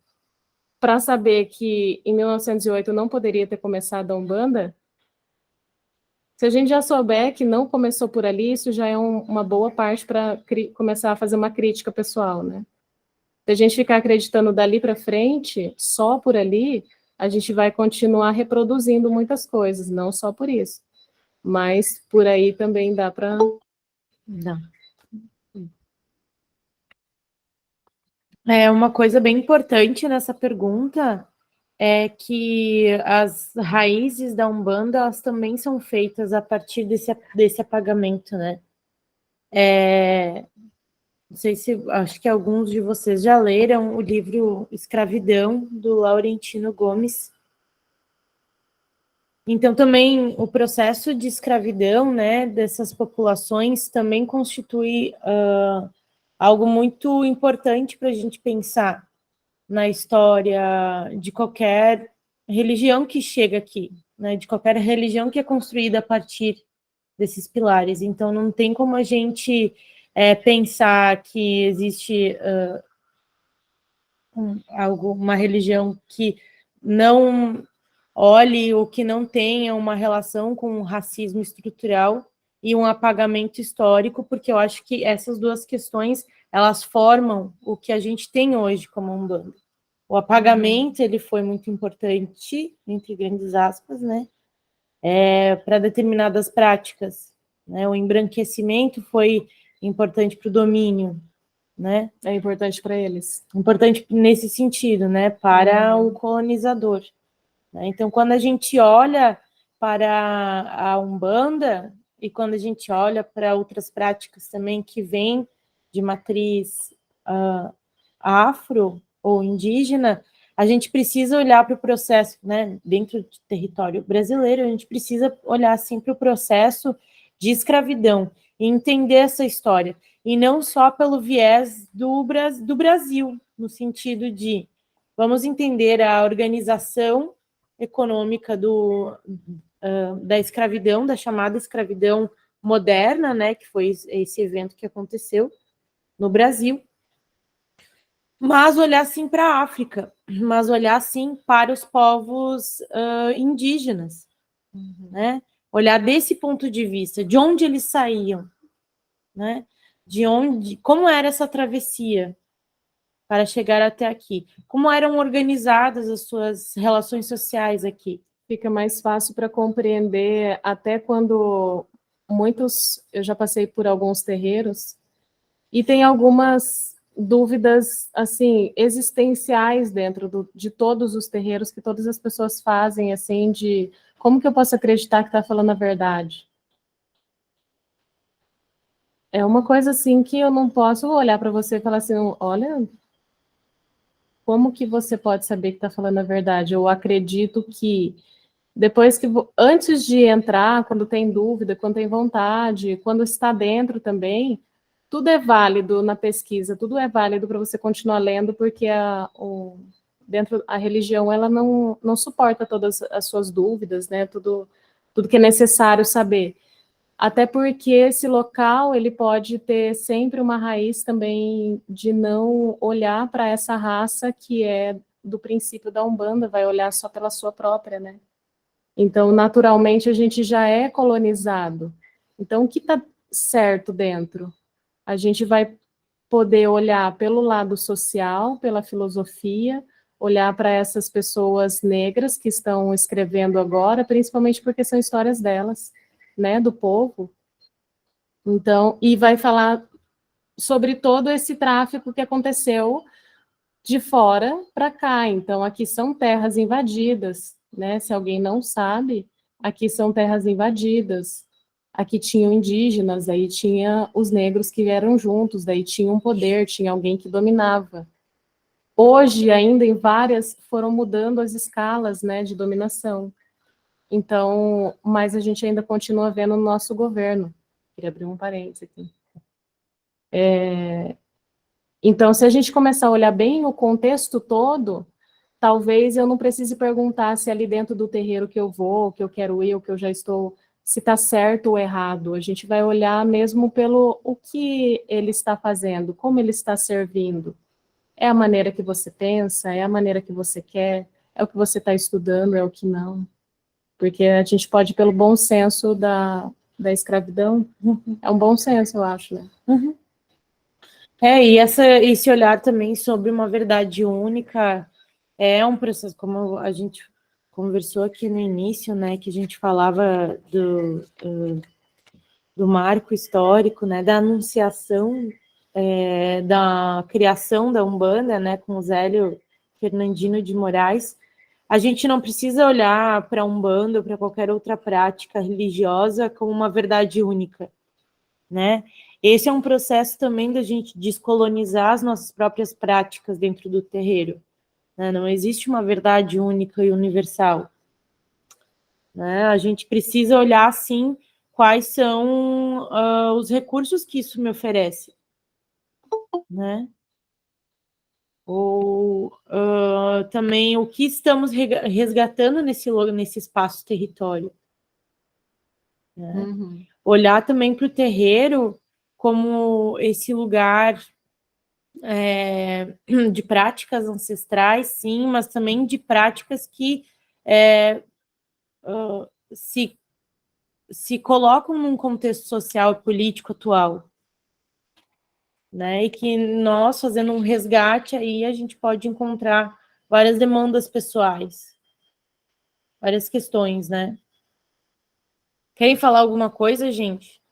Speaker 2: para saber que em 1908 não poderia ter começado a Umbanda, se a gente já souber que não começou por ali, isso já é uma boa parte para começar a fazer uma crítica pessoal, né? Se a gente ficar acreditando dali para frente, só por ali, a gente vai continuar reproduzindo muitas coisas, não só por isso. Mas por aí também dá para...
Speaker 1: Não. Uma coisa bem importante nessa pergunta é que as raízes da Umbanda, elas também são feitas a partir desse apagamento, né? Não sei se, acho que alguns de vocês já leram o livro Escravidão, do Laurentino Gomes. Então, também, o processo de escravidão, né, dessas populações também constitui algo muito importante para a gente pensar na história de qualquer religião que chega aqui, né, de qualquer religião que é construída a partir desses pilares. Então, não tem como a gente pensar que existe uma religião que não olhe ou que não tenha uma relação com o racismo estrutural e um apagamento histórico, porque eu acho que essas duas questões, elas formam o que a gente tem hoje como Umbanda. O apagamento, ele foi muito importante, entre grandes aspas, né, para determinadas práticas, né, o embranquecimento foi importante para o domínio, né.
Speaker 2: É importante para eles.
Speaker 1: Importante nesse sentido, né, para o colonizador. Né? Então, quando a gente olha para a Umbanda e quando a gente olha para outras práticas também que vêm de matriz afro ou indígena, a gente precisa olhar para o processo, né, dentro do território brasileiro, a gente precisa olhar assim para o processo de escravidão e entender essa história, e não só pelo viés do Brasil, no sentido de vamos entender a organização econômica da escravidão, da chamada escravidão moderna, né, que foi esse evento que aconteceu no Brasil, mas olhar sim para a África, mas olhar sim para os povos indígenas, né? Olhar desse ponto de vista, de onde eles saíam, né? De onde, como era essa travessia para chegar até aqui, como eram organizadas as suas relações sociais aqui.
Speaker 2: Fica mais fácil para compreender, até quando eu já passei por alguns terreiros, e tem algumas dúvidas, assim, existenciais dentro de todos os terreiros que todas as pessoas fazem, assim, de como que eu posso acreditar que está falando a verdade? É uma coisa, assim, que eu não posso olhar para você e falar assim, olha, como que você pode saber que está falando a verdade? Eu acredito que depois que, antes de entrar, quando tem dúvida, quando tem vontade, quando está dentro também, tudo é válido na pesquisa, tudo é válido para você continuar lendo, porque dentro a religião ela não suporta todas as suas dúvidas, né? Tudo que é necessário saber. Até porque esse local ele pode ter sempre uma raiz também de não olhar para essa raça que é do princípio da Umbanda, vai olhar só pela sua própria, né? Então, naturalmente, a gente já é colonizado. Então, o que está certo dentro? A gente vai poder olhar pelo lado social, pela filosofia, olhar para essas pessoas negras que estão escrevendo agora, principalmente porque são histórias delas, né, do povo. Então, e vai falar sobre todo esse tráfico que aconteceu de fora para cá. Então, aqui são terras invadidas, né? Se alguém não sabe, aqui são terras invadidas. Aqui tinham indígenas, aí tinha os negros que vieram juntos, daí tinha um poder, tinha alguém que dominava. Hoje, ainda em várias, foram mudando as escalas, né, de dominação. Então, mas a gente ainda continua vendo o nosso governo. Queria abrir um parênteses aqui. Então, se a gente começar a olhar bem o contexto todo, talvez eu não precise perguntar se ali dentro do terreiro que eu vou, que eu quero ir, ou que eu já estou, se está certo ou errado. A gente vai olhar mesmo pelo o que ele está fazendo, como ele está servindo. É a maneira que você pensa, é a maneira que você quer, é o que você está estudando, é o que não. Porque a gente pode ir pelo bom senso da escravidão. É um bom senso, eu acho, né?
Speaker 1: Uhum. E esse olhar também sobre uma verdade única é um processo, como a gente conversou aqui no início, né, que a gente falava do marco histórico, né, da anunciação, da criação da Umbanda, né, com o Zélio Fernandino de Moraes. A gente não precisa olhar para a Umbanda ou para qualquer outra prática religiosa como uma verdade única, né? Esse é um processo também da gente descolonizar as nossas próprias práticas dentro do terreiro, né? Não existe uma verdade única e universal, né? A gente precisa olhar, sim, quais são os recursos que isso me oferece, né? Ou também o que estamos resgatando nesse espaço território, né?
Speaker 2: Uhum.
Speaker 1: Olhar também para o terreiro como esse lugar de práticas ancestrais, sim, mas também de práticas que se colocam num contexto social e político atual, né? E que nós, fazendo um resgate, aí a gente pode encontrar várias demandas pessoais, várias questões, né? Querem falar alguma coisa, gente?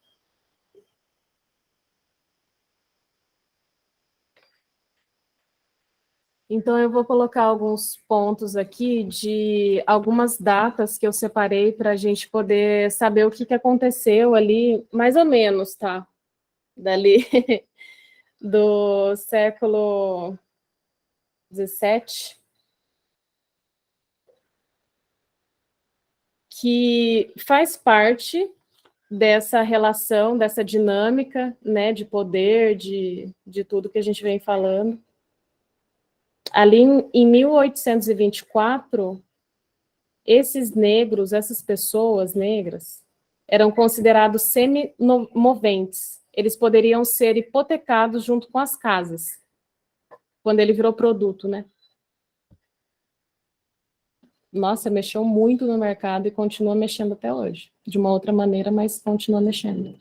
Speaker 2: Então, eu vou colocar alguns pontos aqui de algumas datas que eu separei para a gente poder saber o que aconteceu ali, mais ou menos, tá? Dali do século XVII, que faz parte dessa relação, dessa dinâmica, né, de poder, de tudo que a gente vem falando. Ali em 1824, esses negros, essas pessoas negras, eram considerados semi-moventes. Eles poderiam ser hipotecados junto com as casas, quando ele virou produto, né? Nossa, mexeu muito no mercado e continua mexendo até hoje. De uma outra maneira, mas continua mexendo.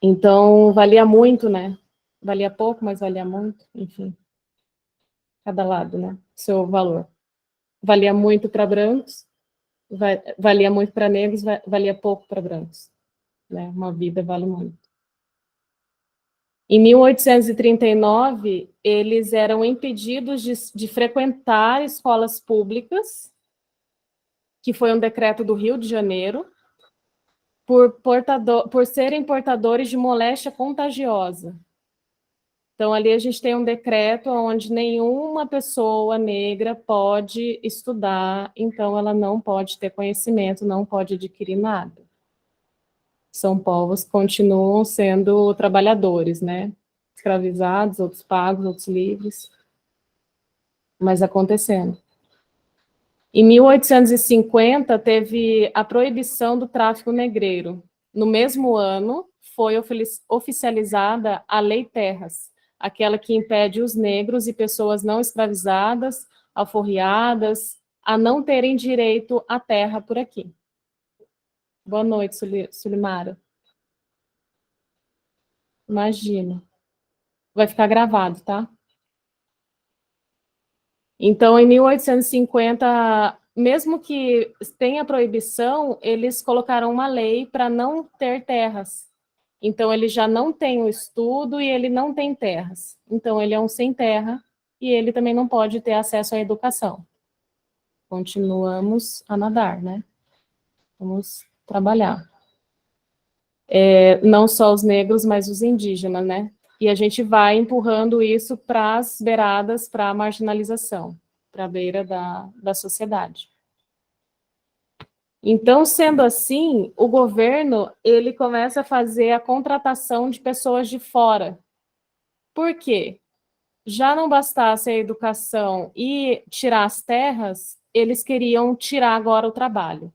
Speaker 2: Então, valia muito, né? Valia pouco, mas valia muito, enfim. Cada lado, né? Seu valor. Valia muito para brancos, valia muito para negros, valia pouco para brancos. Né? Uma vida vale muito. Em 1839, eles eram impedidos de frequentar escolas públicas, que foi um decreto do Rio de Janeiro, por serem portadores de moléstia contagiosa. Então, ali a gente tem um decreto onde nenhuma pessoa negra pode estudar, então ela não pode ter conhecimento, não pode adquirir nada. São povos que continuam sendo trabalhadores, né? Escravizados, outros pagos, outros livres, mas acontecendo. Em 1850, teve a proibição do tráfico negreiro. No mesmo ano, foi oficializada a Lei Terras, aquela que impede os negros e pessoas não escravizadas, alforriadas, a não terem direito à terra por aqui. Boa noite, Sulimara. Imagina. Vai ficar gravado, tá? Então, em 1850, mesmo que tenha proibição, eles colocaram uma lei para não ter terras. Então, ele já não tem o estudo e ele não tem terras. Então, ele é um sem terra e ele também não pode ter acesso à educação. Continuamos a nadar, né? Vamos trabalhar. Não só os negros, mas os indígenas, né? E a gente vai empurrando isso para as beiradas, para a marginalização, para a beira da sociedade. Então, sendo assim, o governo, ele começa a fazer a contratação de pessoas de fora. Por quê? Já não bastasse a educação e tirar as terras, eles queriam tirar agora o trabalho,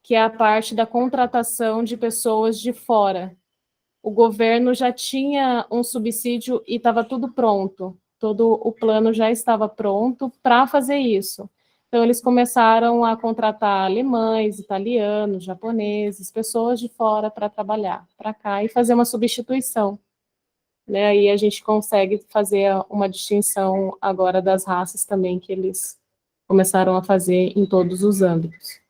Speaker 2: que é a parte da contratação de pessoas de fora. O governo já tinha um subsídio e estava tudo pronto, todo o plano já estava pronto para fazer isso. Então, eles começaram a contratar alemães, italianos, japoneses, pessoas de fora para trabalhar para cá e fazer uma substituição. Né? Aí a gente consegue fazer uma distinção agora das raças também, que eles começaram a fazer em todos os âmbitos.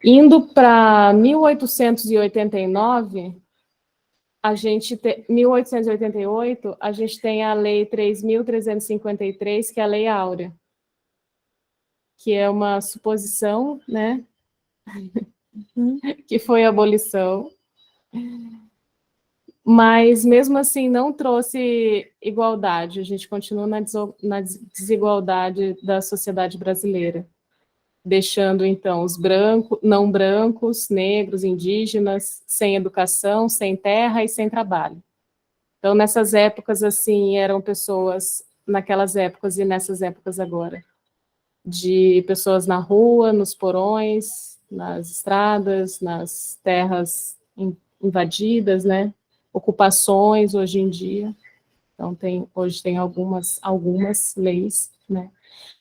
Speaker 2: Indo para 1889, 1888, a gente tem a Lei 3.353, que é a Lei Áurea, que é uma suposição, né, que foi a abolição, mas mesmo assim não trouxe igualdade, a gente continua na desigualdade da sociedade brasileira, deixando então os brancos, não brancos, negros, indígenas, sem educação, sem terra e sem trabalho. Então, nessas épocas, assim, eram pessoas, naquelas épocas e nessas épocas agora, de pessoas na rua, nos porões, nas estradas, nas terras invadidas, né? Ocupações hoje em dia. Então, hoje tem algumas leis, né?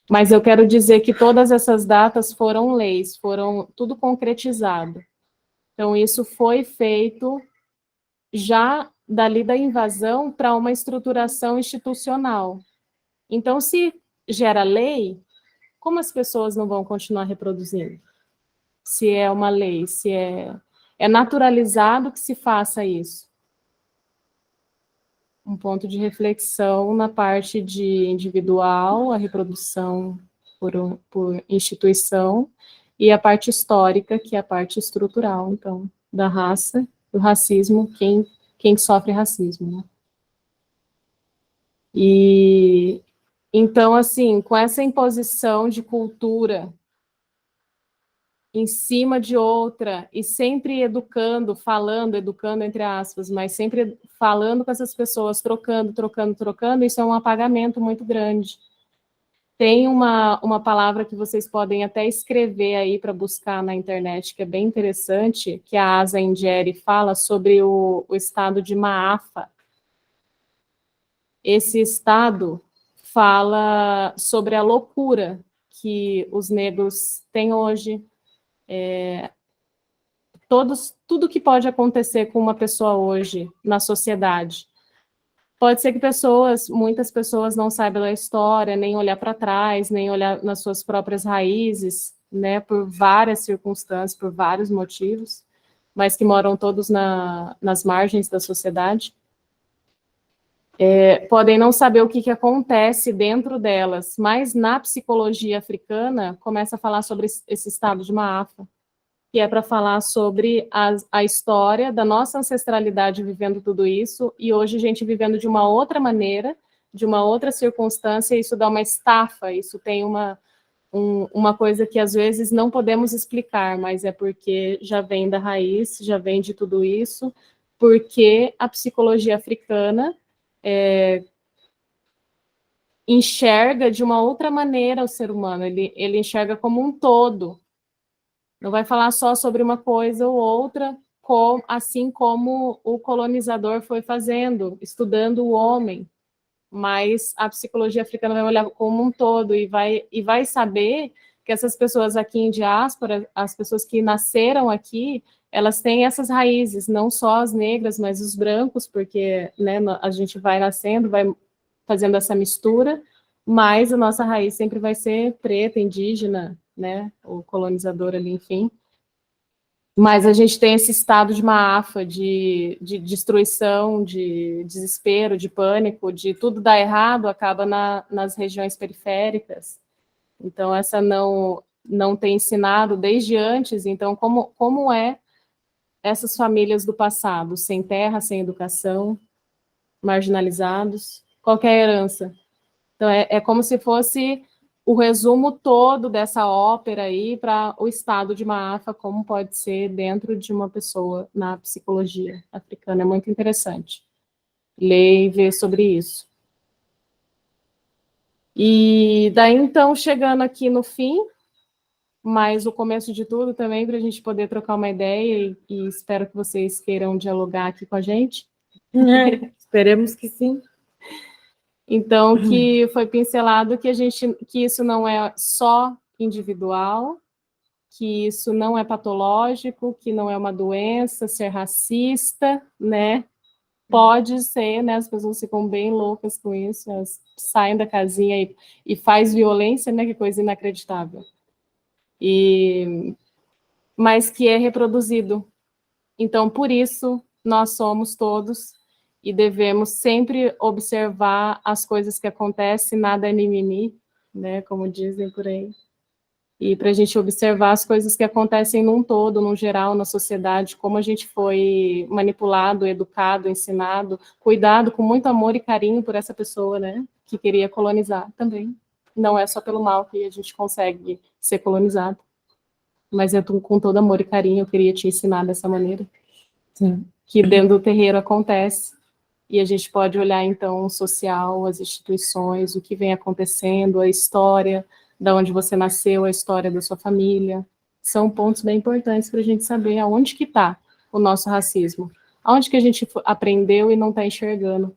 Speaker 2: Mas eu quero dizer que todas essas datas foram leis, foram tudo concretizado. Então, isso foi feito já dali da invasão para uma estruturação institucional. Então, se gera lei, como as pessoas não vão continuar reproduzindo? Se é uma lei, se é naturalizado que se faça isso. Um ponto de reflexão na parte de individual, a reprodução por instituição, e a parte histórica, que é a parte estrutural, então, da raça, do racismo, quem sofre racismo, né? E, então, assim, com essa imposição de cultura em cima de outra, e sempre educando, falando, educando entre aspas, mas sempre falando com essas pessoas, trocando, isso é um apagamento muito grande. Tem uma palavra que vocês podem até escrever aí para buscar na internet, que é bem interessante, que a Asa Indieri fala sobre o estado de Maafa. Esse estado fala sobre a loucura que os negros têm hoje, tudo que pode acontecer com uma pessoa hoje na sociedade. Pode ser que muitas pessoas não saibam da história, nem olhar para trás, nem olhar nas suas próprias raízes, né, por várias circunstâncias, por vários motivos, mas que moram todos nas margens da sociedade. Podem não saber o que acontece dentro delas, mas na psicologia africana começa a falar sobre esse estado de Maafa, que é para falar sobre a história da nossa ancestralidade vivendo tudo isso, e hoje a gente vivendo de uma outra maneira, de uma outra circunstância, isso dá uma estafa, isso tem uma coisa que às vezes não podemos explicar, mas é porque já vem da raiz, já vem de tudo isso, porque a psicologia africana enxerga de uma outra maneira o ser humano, ele enxerga como um todo. Não vai falar só sobre uma coisa ou outra, assim como o colonizador foi fazendo, estudando o homem. Mas a psicologia africana vai olhar como um todo e vai saber que essas pessoas aqui em diáspora, as pessoas que nasceram aqui, elas têm essas raízes, não só as negras, mas os brancos, porque, né, a gente vai nascendo, vai fazendo essa mistura, mas a nossa raiz sempre vai ser preta, indígena, né, o colonizador ali, enfim. Mas a gente tem esse estado de Maafa, de destruição, de desespero, de pânico, de tudo dar errado, acaba nas regiões periféricas. Então, essa não tem ensinado desde antes. Então, como é essas famílias do passado, sem terra, sem educação, marginalizados, qualquer herança. Então, é como se fosse o resumo todo dessa ópera aí para o estado de Maafa, como pode ser dentro de uma pessoa na psicologia africana. É muito interessante ler e ver sobre isso. E daí, então, chegando aqui no fim, mas o começo de tudo também, para a gente poder trocar uma ideia, e espero que vocês queiram dialogar aqui com a gente.
Speaker 1: Esperemos que sim.
Speaker 2: Então, que foi pincelado que isso não é só individual, que isso não é patológico, que não é uma doença, ser racista, né? Pode ser, né? As pessoas ficam bem loucas com isso, elas saem da casinha e faz violência, né? Que coisa inacreditável. Mas que é reproduzido. Então, por isso, nós somos todos e devemos sempre observar as coisas que acontecem, nada é mimimi, né, como dizem por aí. E para a gente observar as coisas que acontecem num todo, num geral, na sociedade, como a gente foi manipulado, educado, ensinado, cuidado com muito amor e carinho por essa pessoa, né, que queria colonizar também. Não é só pelo mal que a gente consegue ser colonizado, mas é com todo amor e carinho, eu queria te ensinar dessa maneira. Sim. Que dentro do terreiro acontece, e a gente pode olhar, então, o social, as instituições, o que vem acontecendo, a história, de onde você nasceu, a história da sua família, são pontos bem importantes para a gente saber aonde que está o nosso racismo, aonde que a gente aprendeu e não está enxergando,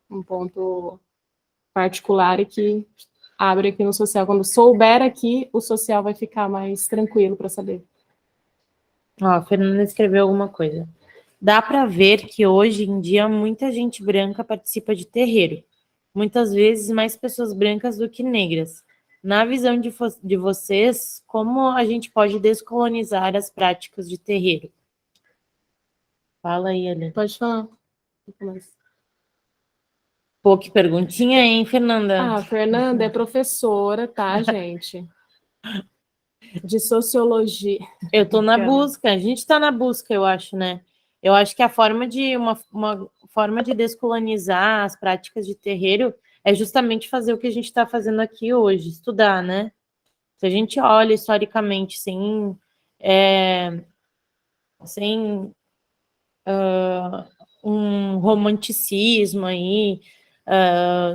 Speaker 2: um ponto particular e que abre aqui no social. Quando souber aqui, o social vai ficar mais tranquilo para saber.
Speaker 1: Ó, a Fernanda escreveu alguma coisa. dá para ver que hoje em dia muita gente branca participa de terreiro. Muitas vezes mais pessoas brancas do que negras. Na visão de vocês, como a gente pode descolonizar as práticas de terreiro? Fala aí, Helena.
Speaker 2: Pode falar.
Speaker 1: Pô, que perguntinha, hein, Fernanda?
Speaker 2: Ah, a Fernanda é professora, tá, gente? De sociologia.
Speaker 1: Eu tô na busca, a gente está na busca, eu acho, né? Eu acho que a forma de uma forma de descolonizar as práticas de terreiro é justamente fazer o que a gente está fazendo aqui hoje, estudar, né? Se a gente olha historicamente sem um romanticismo aí,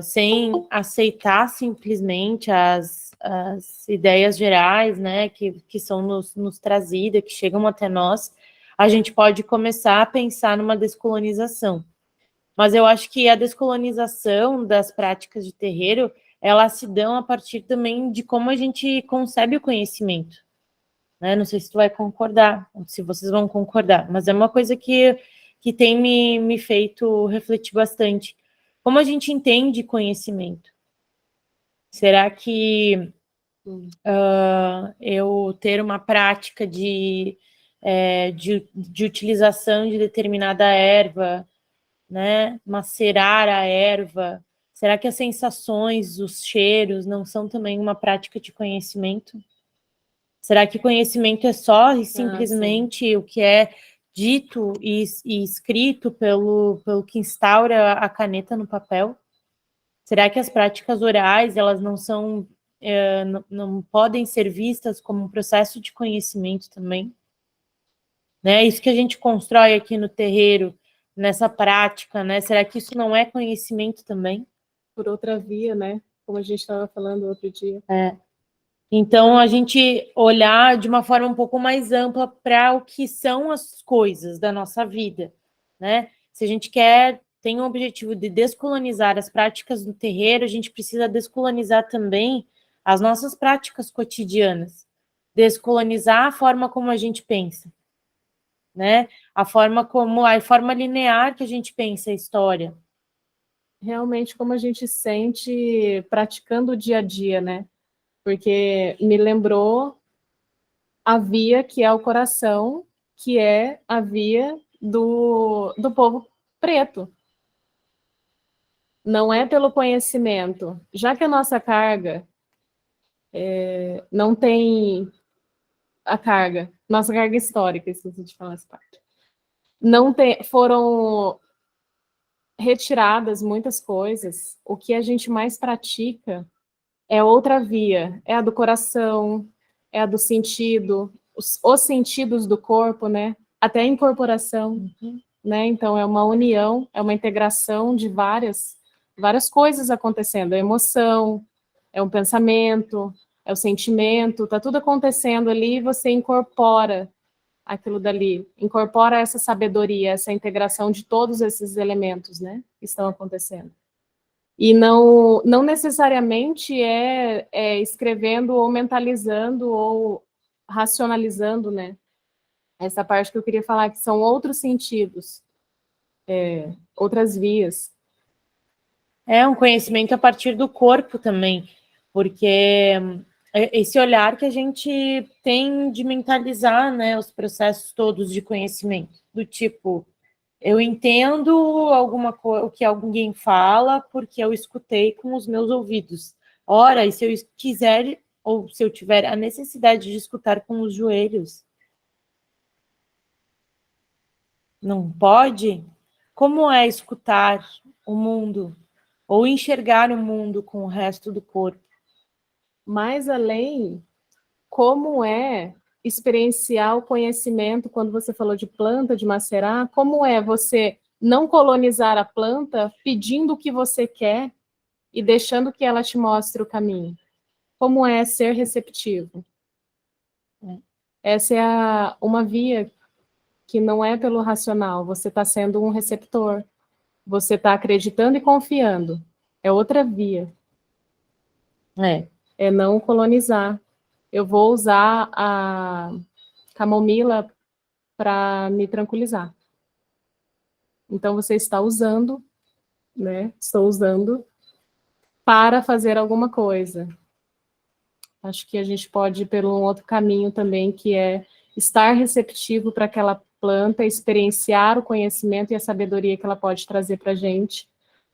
Speaker 1: sem aceitar simplesmente as ideias gerais, né, que são nos trazidas, que chegam até nós, a gente pode começar a pensar numa descolonização. Mas eu acho que a descolonização das práticas de terreiro, elas se dão a partir também de como a gente concebe o conhecimento, né? Não sei se tu vai concordar, se vocês vão concordar, mas é uma coisa que tem me feito refletir bastante. Como a gente entende conhecimento? Será que eu ter uma prática de utilização de determinada erva, né? Macerar a erva, será que as sensações, os cheiros não são também uma prática de conhecimento? Será que conhecimento é só e simplesmente o que é dito e escrito pelo que instaura a caneta no papel? Será que as práticas orais, elas não são, não podem ser vistas como um processo de conhecimento também? Né? Isso que a gente constrói aqui no terreiro, nessa prática, né? Será que isso não é conhecimento também?
Speaker 2: Por outra via, né? Como a gente estava falando outro dia.
Speaker 1: Então, a gente olhar de uma forma um pouco mais ampla para o que são as coisas da nossa vida, né? Se a gente tem o objetivo de descolonizar as práticas do terreiro, a gente precisa descolonizar também as nossas práticas cotidianas, descolonizar a forma como a gente pensa, né? A forma linear que a gente pensa a história.
Speaker 2: Realmente, como a gente sente praticando o dia a dia, né? Porque me lembrou a via que é o coração, que é a via do povo preto. Não é pelo conhecimento. Já que a nossa carga não tem a carga, nossa carga histórica, esqueci de falar essa parte. Não tem, foram retiradas muitas coisas. O que a gente mais pratica é outra via, é a do coração, é a do sentido, os sentidos do corpo, né? Até a incorporação, né? Então é uma união, é uma integração de várias coisas acontecendo, é emoção, é um pensamento, é o sentimento, tá tudo acontecendo ali e você incorpora aquilo dali, incorpora essa sabedoria, essa integração de todos esses elementos, né, que estão acontecendo. E não necessariamente é escrevendo ou mentalizando ou racionalizando, né? Essa parte que eu queria falar, que são outros sentidos, outras vias.
Speaker 1: É um conhecimento a partir do corpo também, porque esse olhar que a gente tem de mentalizar, né, os processos todos de conhecimento, do tipo, eu entendo o que alguém fala porque eu escutei com os meus ouvidos. Ora, e se eu quiser ou se eu tiver a necessidade de escutar com os joelhos? Não pode? Como é escutar o mundo ou enxergar o mundo com o resto do corpo?
Speaker 2: Mais além, como é experienciar o conhecimento, quando você falou de planta, de macerar, como é você não colonizar a planta pedindo o que você quer e deixando que ela te mostre o caminho? Como é ser receptivo? Essa é uma via que não é pelo racional, você está sendo um receptor, você está acreditando e confiando. É outra via. É não colonizar. Eu vou usar a camomila para me tranquilizar. Então, você está usando, né? Estou usando para fazer alguma coisa. Acho que a gente pode ir por um outro caminho também, que é estar receptivo para aquela planta, experienciar o conhecimento e a sabedoria que ela pode trazer para a gente.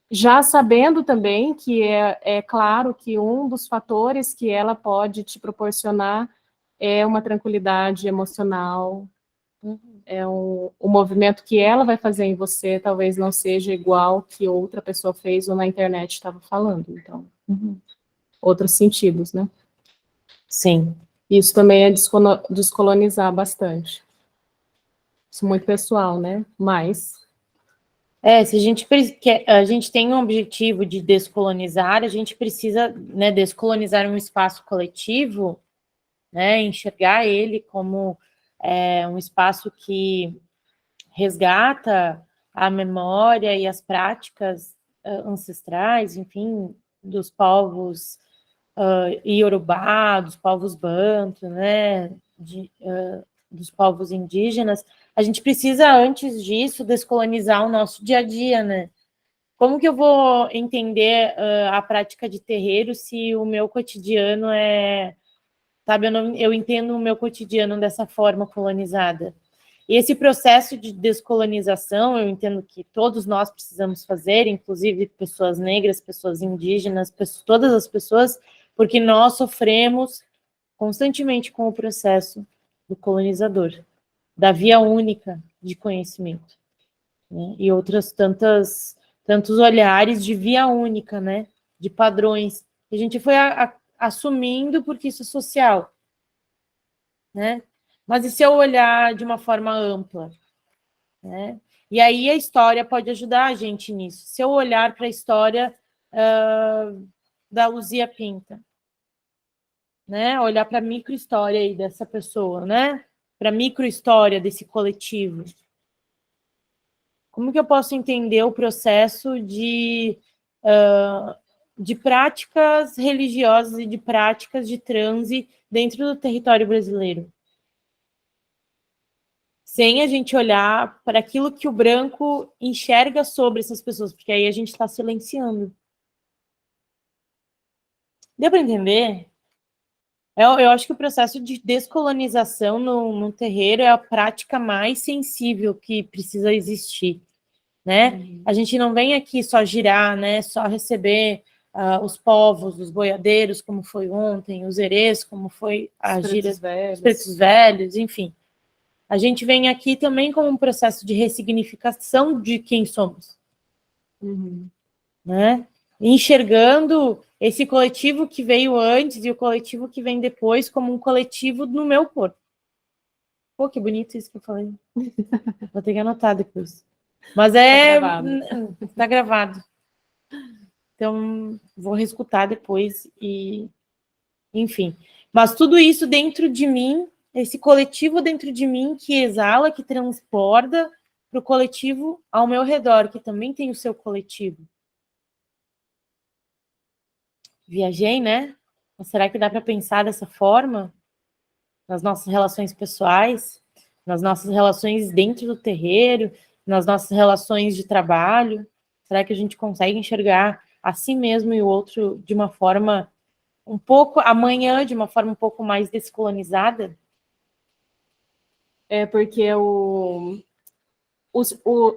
Speaker 2: Já sabendo também que é claro que um dos fatores que ela pode te proporcionar é uma tranquilidade emocional, o movimento que ela vai fazer em você talvez não seja igual que outra pessoa fez ou na internet estava falando. Então, outros sentidos, né?
Speaker 1: Sim.
Speaker 2: Isso também é descolonizar bastante. Isso é muito pessoal, né? Mas
Speaker 1: Se a gente tem um objetivo de descolonizar, a gente precisa, né, descolonizar um espaço coletivo, né, enxergar ele como um espaço que resgata a memória e as práticas ancestrais, enfim, dos povos Iorubá, dos povos Banto, né, dos povos indígenas. A gente precisa, antes disso, descolonizar o nosso dia a dia, né? Como que eu vou entender a prática de terreiro se o meu cotidiano sabe, eu entendo o meu cotidiano dessa forma colonizada? E esse processo de descolonização, eu entendo que todos nós precisamos fazer, inclusive pessoas negras, pessoas indígenas, todas as pessoas, porque nós sofremos constantemente com o processo do colonizador, da via única de conhecimento, né? E outras tantos olhares de via única, né? De padrões. A gente foi assumindo porque isso é social, né? Mas e se eu olhar de uma forma ampla, né? E aí a história pode ajudar a gente nisso. Se eu olhar para a história da Luzia Pinta, né? Olhar para a microhistória aí dessa pessoa, né? Para a microhistória desse coletivo. Como que eu posso entender o processo de práticas religiosas e de práticas de transe dentro do território brasileiro? Sem a gente olhar para aquilo que o branco enxerga sobre essas pessoas, porque aí a gente está silenciando. Deu para entender? Eu acho que o processo de descolonização no terreiro é a prática mais sensível que precisa existir, né? A gente não vem aqui só girar, né? Só receber os povos, os boiadeiros, como foi ontem, os erês, como foi a gira dos pretos velhos, enfim. A gente vem aqui também como um processo de ressignificação de quem somos, né? Enxergando esse coletivo que veio antes e o coletivo que vem depois como um coletivo no meu corpo. Pô, que bonito isso que eu falei. Vou ter que anotar depois. Mas tá gravado. Então, vou reescutar depois e... Enfim. Mas tudo isso dentro de mim, esse coletivo dentro de mim que exala, que transborda para o coletivo ao meu redor, que também tem o seu coletivo. Viajei, né? Mas será que dá para pensar dessa forma? Nas nossas relações pessoais, nas nossas relações dentro do terreiro, nas nossas relações de trabalho? Será que a gente consegue enxergar a si mesmo e o outro de uma forma um pouco, amanhã, de uma forma um pouco mais descolonizada?
Speaker 2: Porque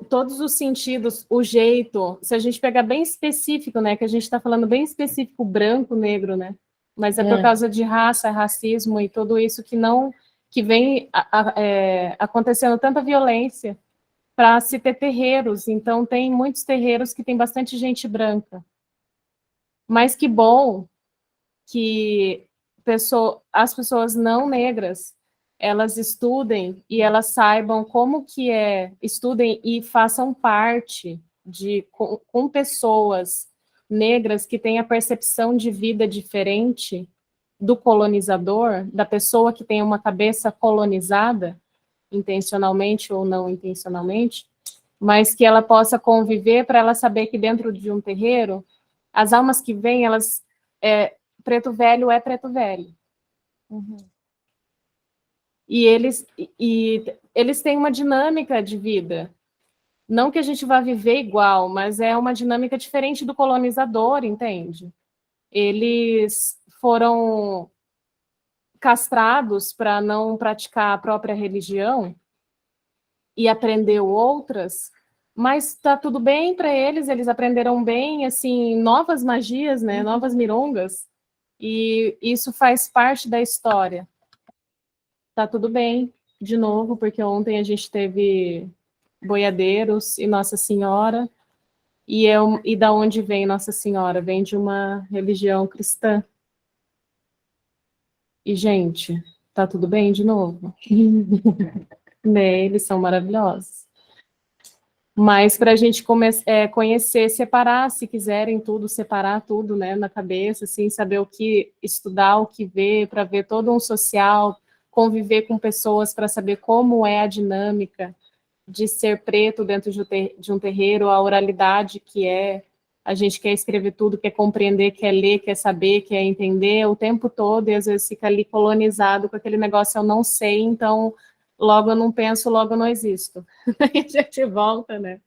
Speaker 2: todos os sentidos, o jeito, se a gente pegar bem específico, né, que a gente está falando bem específico, branco, negro, né, mas é por causa de raça, racismo e tudo isso que vem acontecendo tanta violência para se ter terreiros. Então tem muitos terreiros que tem bastante gente branca, mas que bom que as pessoas não negras elas estudem e elas saibam como que estudem e façam parte com pessoas negras que têm a percepção de vida diferente do colonizador, da pessoa que tem uma cabeça colonizada, intencionalmente ou não intencionalmente, mas que ela possa conviver para ela saber que dentro de um terreiro, as almas que vêm, preto velho é preto velho. E eles têm uma dinâmica de vida. Não que a gente vá viver igual, mas é uma dinâmica diferente do colonizador, entende? Eles foram castrados para não praticar a própria religião e aprendeu outras, mas tá tudo bem para eles, eles aprenderam bem, assim, novas magias, né, novas mirongas, e isso faz parte da história. Tá tudo bem, de novo, porque ontem a gente teve boiadeiros e Nossa Senhora, e da onde vem Nossa Senhora? Vem de uma religião cristã. E, gente, tá tudo bem de novo? Né, eles são maravilhosos. Mas para a gente conhecer, separar, se quiserem tudo, separar tudo, né, na cabeça, assim, saber o que estudar, o que ver, para ver todo um social, conviver com pessoas para saber como é a dinâmica de ser preto dentro de um terreiro, a oralidade que é, a gente quer escrever tudo, quer compreender, quer ler, quer saber, quer entender o tempo todo, e às vezes fica ali colonizado com aquele negócio, eu não sei, então logo eu não penso, logo eu não existo. Aí a gente volta, né?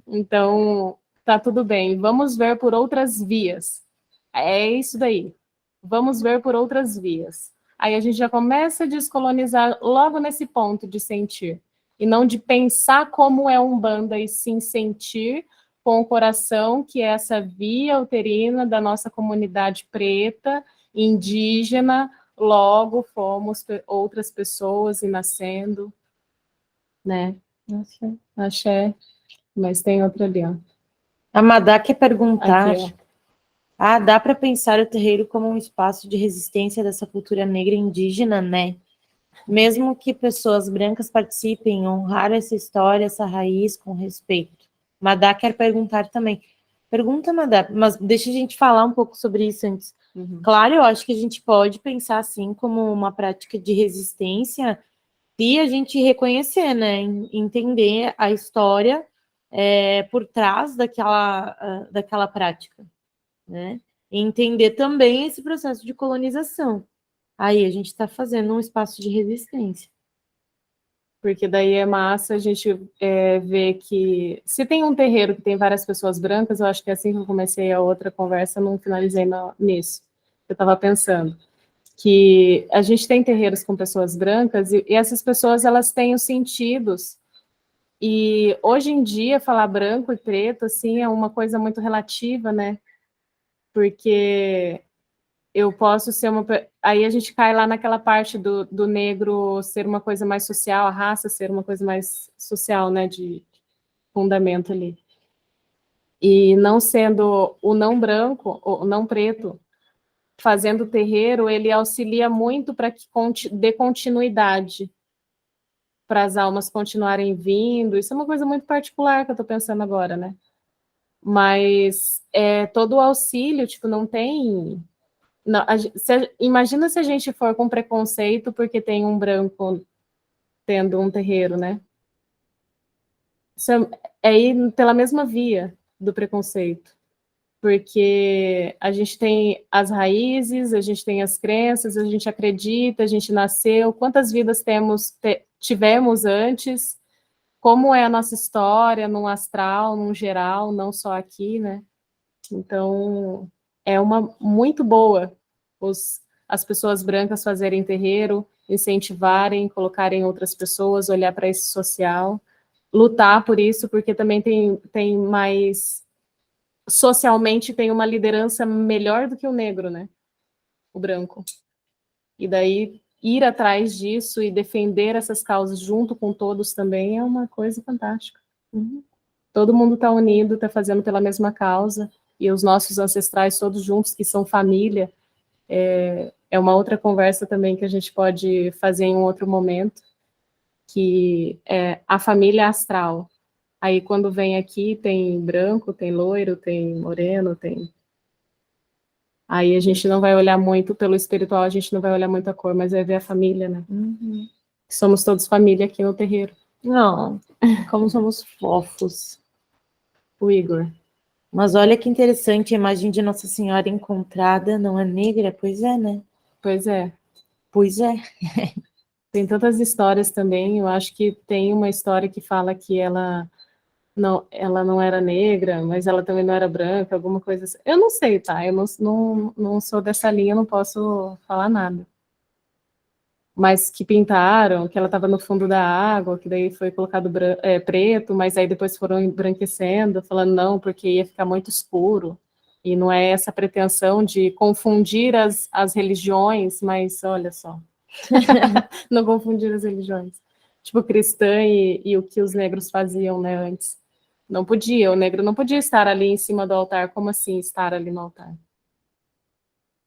Speaker 2: Então, tá tudo bem, vamos ver por outras vias. É isso daí. Vamos ver por outras vias. Aí a gente já começa a descolonizar logo nesse ponto de sentir. E não de pensar como é Umbanda, e sim sentir com o coração que é essa via uterina da nossa comunidade preta, indígena, logo fomos outras pessoas e nascendo, né? Axé. Axé. Mas tem outra ali, ó.
Speaker 1: A Madá quer perguntar...
Speaker 2: Aqui, ó.
Speaker 1: Ah, dá para pensar o terreiro como um espaço de resistência dessa cultura negra indígena, né? Mesmo que pessoas brancas participem, honrar essa história, essa raiz com respeito. Madá quer perguntar também. Pergunta, Madá, mas deixa a gente falar um pouco sobre isso antes. Claro, eu acho que a gente pode pensar assim como uma prática de resistência e a gente reconhecer, né? Entender a história por trás daquela prática, né? E entender também esse processo de colonização. Aí a gente está fazendo um espaço de resistência.
Speaker 2: Porque daí é massa a gente ver que... Se tem um terreiro que tem várias pessoas brancas, eu acho que é assim que eu comecei a outra conversa, não finalizei nisso. Eu estava pensando que a gente tem terreiros com pessoas brancas e essas pessoas, elas têm os sentidos. E hoje em dia, falar branco e preto, assim, é uma coisa muito relativa, né? Porque eu posso ser uma... Aí a gente cai lá naquela parte do negro ser uma coisa mais social, a raça ser uma coisa mais social, né, de fundamento ali. E não sendo o não branco, o não preto, fazendo terreiro, ele auxilia muito para que dê continuidade, para as almas continuarem vindo. Isso é uma coisa muito particular que eu estou pensando agora, né? Mas todo o auxílio, tipo, não tem... Não, imagina se a gente for com preconceito porque tem um branco tendo um terreiro, né? Isso é ir pela mesma via do preconceito, porque a gente tem as raízes, a gente tem as crenças, a gente acredita, a gente nasceu, quantas vidas tivemos antes, como é a nossa história, num astral, num geral, não só aqui, né? Então, é uma muito boa as pessoas brancas fazerem terreiro, incentivarem, colocarem outras pessoas, olhar para esse social, lutar por isso, porque também tem mais... Socialmente tem uma liderança melhor do que o negro, né? O branco. E daí, ir atrás disso e defender essas causas junto com todos também é uma coisa fantástica. Todo mundo está unido, está fazendo pela mesma causa, e os nossos ancestrais todos juntos, que são família, é uma outra conversa também que a gente pode fazer em um outro momento, que é a família astral. Aí quando vem aqui tem branco, tem loiro, tem moreno, tem... Aí a gente não vai olhar muito pelo espiritual, a gente não vai olhar muito a cor, mas vai ver a família, né? Somos todos família aqui no terreiro.
Speaker 1: Não, como somos fofos.
Speaker 2: O Igor.
Speaker 1: Mas olha que interessante, a imagem de Nossa Senhora encontrada não é negra? Pois é, né?
Speaker 2: Pois é.
Speaker 1: Pois é.
Speaker 2: Tem tantas histórias também, eu acho que tem uma história que fala que ela não, ela não era negra, mas ela também não era branca, alguma coisa assim. Eu não sei, tá? Eu não sou dessa linha, não posso falar nada. Mas que pintaram, que ela estava no fundo da água, que daí foi colocado preto, mas aí depois foram embranquecendo, falando não, porque ia ficar muito escuro. E não é essa pretensão de confundir as religiões, mas olha só, não confundir as religiões. Tipo, cristã e o que os negros faziam, né, antes. Não podia, o negro não podia estar ali em cima do altar. Como assim estar ali no altar?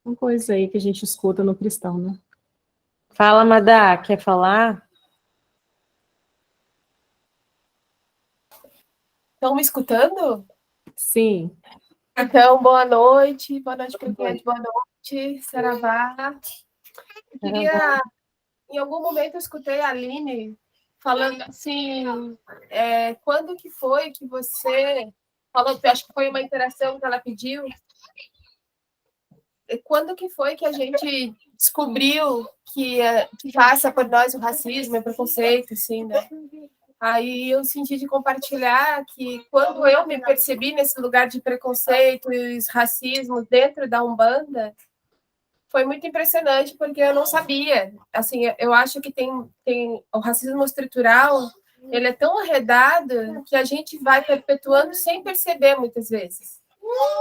Speaker 2: Uma coisa aí que a gente escuta no cristão, né?
Speaker 1: Fala, Madá, quer falar?
Speaker 3: Estão me escutando?
Speaker 2: Sim.
Speaker 3: Então, boa noite para quem é de boa noite, Saravá. Eu queria, em algum momento eu escutei a Aline falando assim, quando que foi que você falou, acho que foi uma interação que ela pediu, quando que foi que a gente descobriu que passa por nós o racismo e o preconceito, assim, né? Aí eu senti de compartilhar que quando eu me percebi nesse lugar de preconceito e racismo dentro da Umbanda, foi muito impressionante, porque eu não sabia. Assim, eu acho que tem o racismo estrutural, ele é tão arredado que a gente vai perpetuando sem perceber muitas vezes.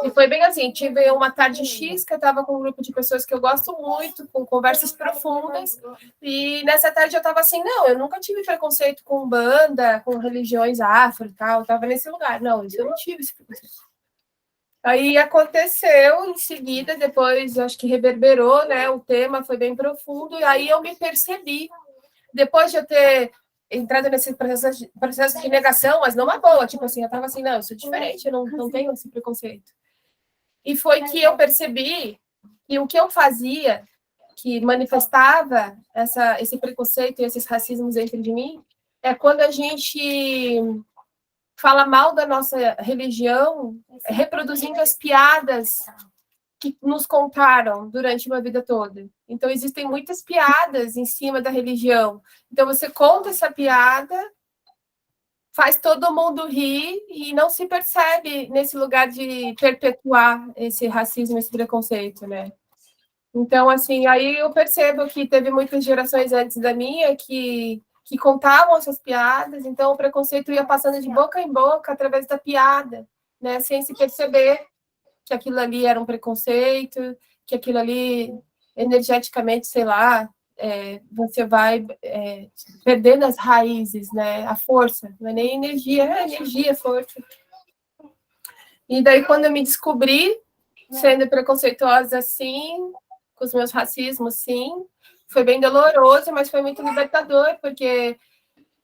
Speaker 3: E foi bem assim, tive uma tarde X que eu estava com um grupo de pessoas que eu gosto muito, com conversas profundas, e nessa tarde eu estava assim, não, eu nunca tive preconceito com banda, com religiões afro e tal, eu estava nesse lugar, não, isso eu não tive esse preconceito. Aí aconteceu em seguida, depois acho que reverberou, né, o tema foi bem profundo, e aí eu me percebi, depois de eu ter entrado nesse processo de negação, mas não uma boa, tipo assim, eu estava assim, não, eu sou diferente, eu não tenho esse preconceito. E foi que eu percebi que o que eu fazia, que manifestava esse preconceito e esses racismos dentro de mim, é quando a gente fala mal da nossa religião, reproduzindo as piadas que nos contaram durante uma vida toda. Então, existem muitas piadas em cima da religião. Então, você conta essa piada, faz todo mundo rir e não se percebe nesse lugar de perpetuar esse racismo, esse preconceito, né? Então, assim, aí eu percebo que teve muitas gerações antes da minha que contavam essas piadas, então o preconceito ia passando de boca em boca através da piada, né? Sem se perceber que aquilo ali era um preconceito, que aquilo ali, energeticamente, sei lá, você vai perdendo as raízes, né? A força, não é nem energia, força. E daí, quando eu me descobri sendo preconceituosa assim, com os meus racismos, sim, foi bem doloroso, mas foi muito libertador, porque